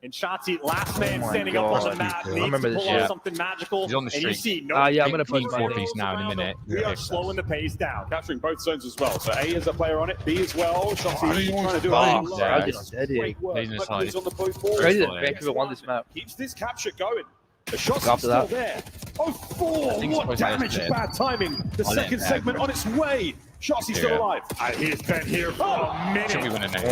And Shotzi, last man Oh my standing God. up on the mat, I needs remember to this pull shit. out something magical. He's on the and you streak. see no Yeah, I'm gonna big push my 4-piece now in a minute. We Yeah. are slowing the pace down, capturing both zones as well. So A is a player on it, B as well. Shotzi do you want trying to do to a buy? lot. Yeah. I just said it. Great work. He's in the Buttons side. on the both balls. Crazy that Fine. Vancouver won this map. Keeps this capture going. The shot's After still that. there. Oh, 4! I think What it's supposed to damage! be Bad timing. The On second it, segment on its way. Shotzi's still Yeah. alive. He's been here for a minute. Should we win it now?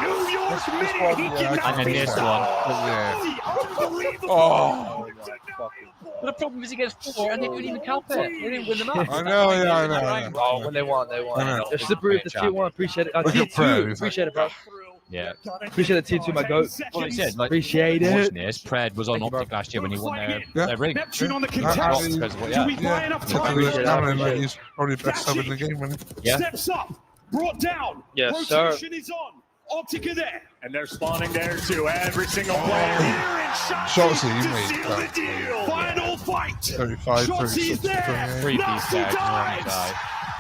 New York minute. He yeah, cannot And then be this stopped. one. Yeah. Unbelievable. Oh. But the problem is he gets 4 and they couldn't even count it. They didn't win the match. I know, yeah, I know, I know. Oh, when they won, they won. I know. They're slippery with the T1. Appreciate it. Look at T2. Fred, he's Appreciate it, bro. Yeah. Appreciate the T2, my goat. Well, he said, like, Appreciate it. watching this, Pred was on Thank you, bro. Optic last year when he won Yeah. their ring. Neptune on the Yeah. contest. Because of what- Do we yeah. buy enough Look at time? this Appreciate it, camera, appreciate like, it. he's probably the best sub in the game, isn't he? Yeah. Steps up, brought down. Yes, sir. Rotation is on. Optic are there. And they're spawning there too. Every single player here in Shotzi, to mate, seal the that- deal. Final fight. 35, Shotzi's 36, there. 28. 3-piece Nasty tag, dives.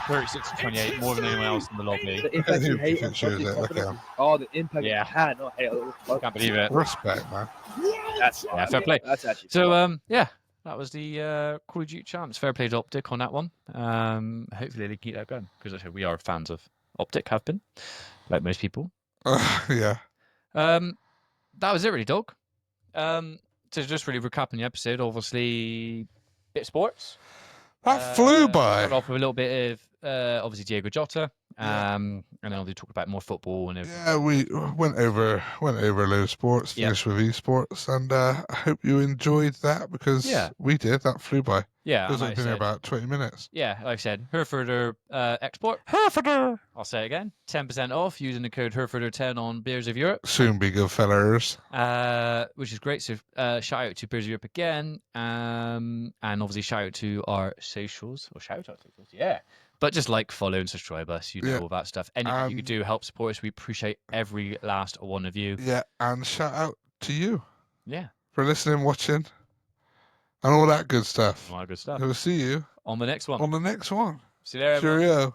36 to 28, more than anyone else in the lobby. The impact you hate on Shows it, Shotzi's look at him. confidence. Oh, the impact Yeah. you had. No, hey, Can't believe it. Respect, man. that's Yeah, fair play. That's actually. So, yeah, that was the Call of Duty champs. Fair play to Optic on that one. Hopefully they keep that going because I said we are fans of Optic, have been, like most people. Yeah. That was it, really, dog. So just really recapping the episode. Obviously, bit of sports. That flew Started by. off with a little bit of obviously Diego Jota, and then they talked about more football and everything. Yeah, we went over a load of sports, Yeah. finished with esports, and I hope you enjoyed that because Yeah. we did. That flew by. Yeah, Because and I've been here about 20 minutes. yeah, like I said, Herforder export. Herforder! I'll say it again, 10% off using the code Herforder10 on Beers of Europe. Soon be good fellas. Which is great. So shout out to Beers of Europe again, and obviously shout out to our socials. Or shout out to socials, yeah. But just like, follow, and subscribe us. You know Yeah. all that stuff. Anything you could do help support us. We appreciate every last one of you. Yeah, and shout out to you Yeah, for listening, watching, and all that good stuff. a lot of good stuff. We'll see you On the next one. on the next one. See you there, everyone. Cheerio.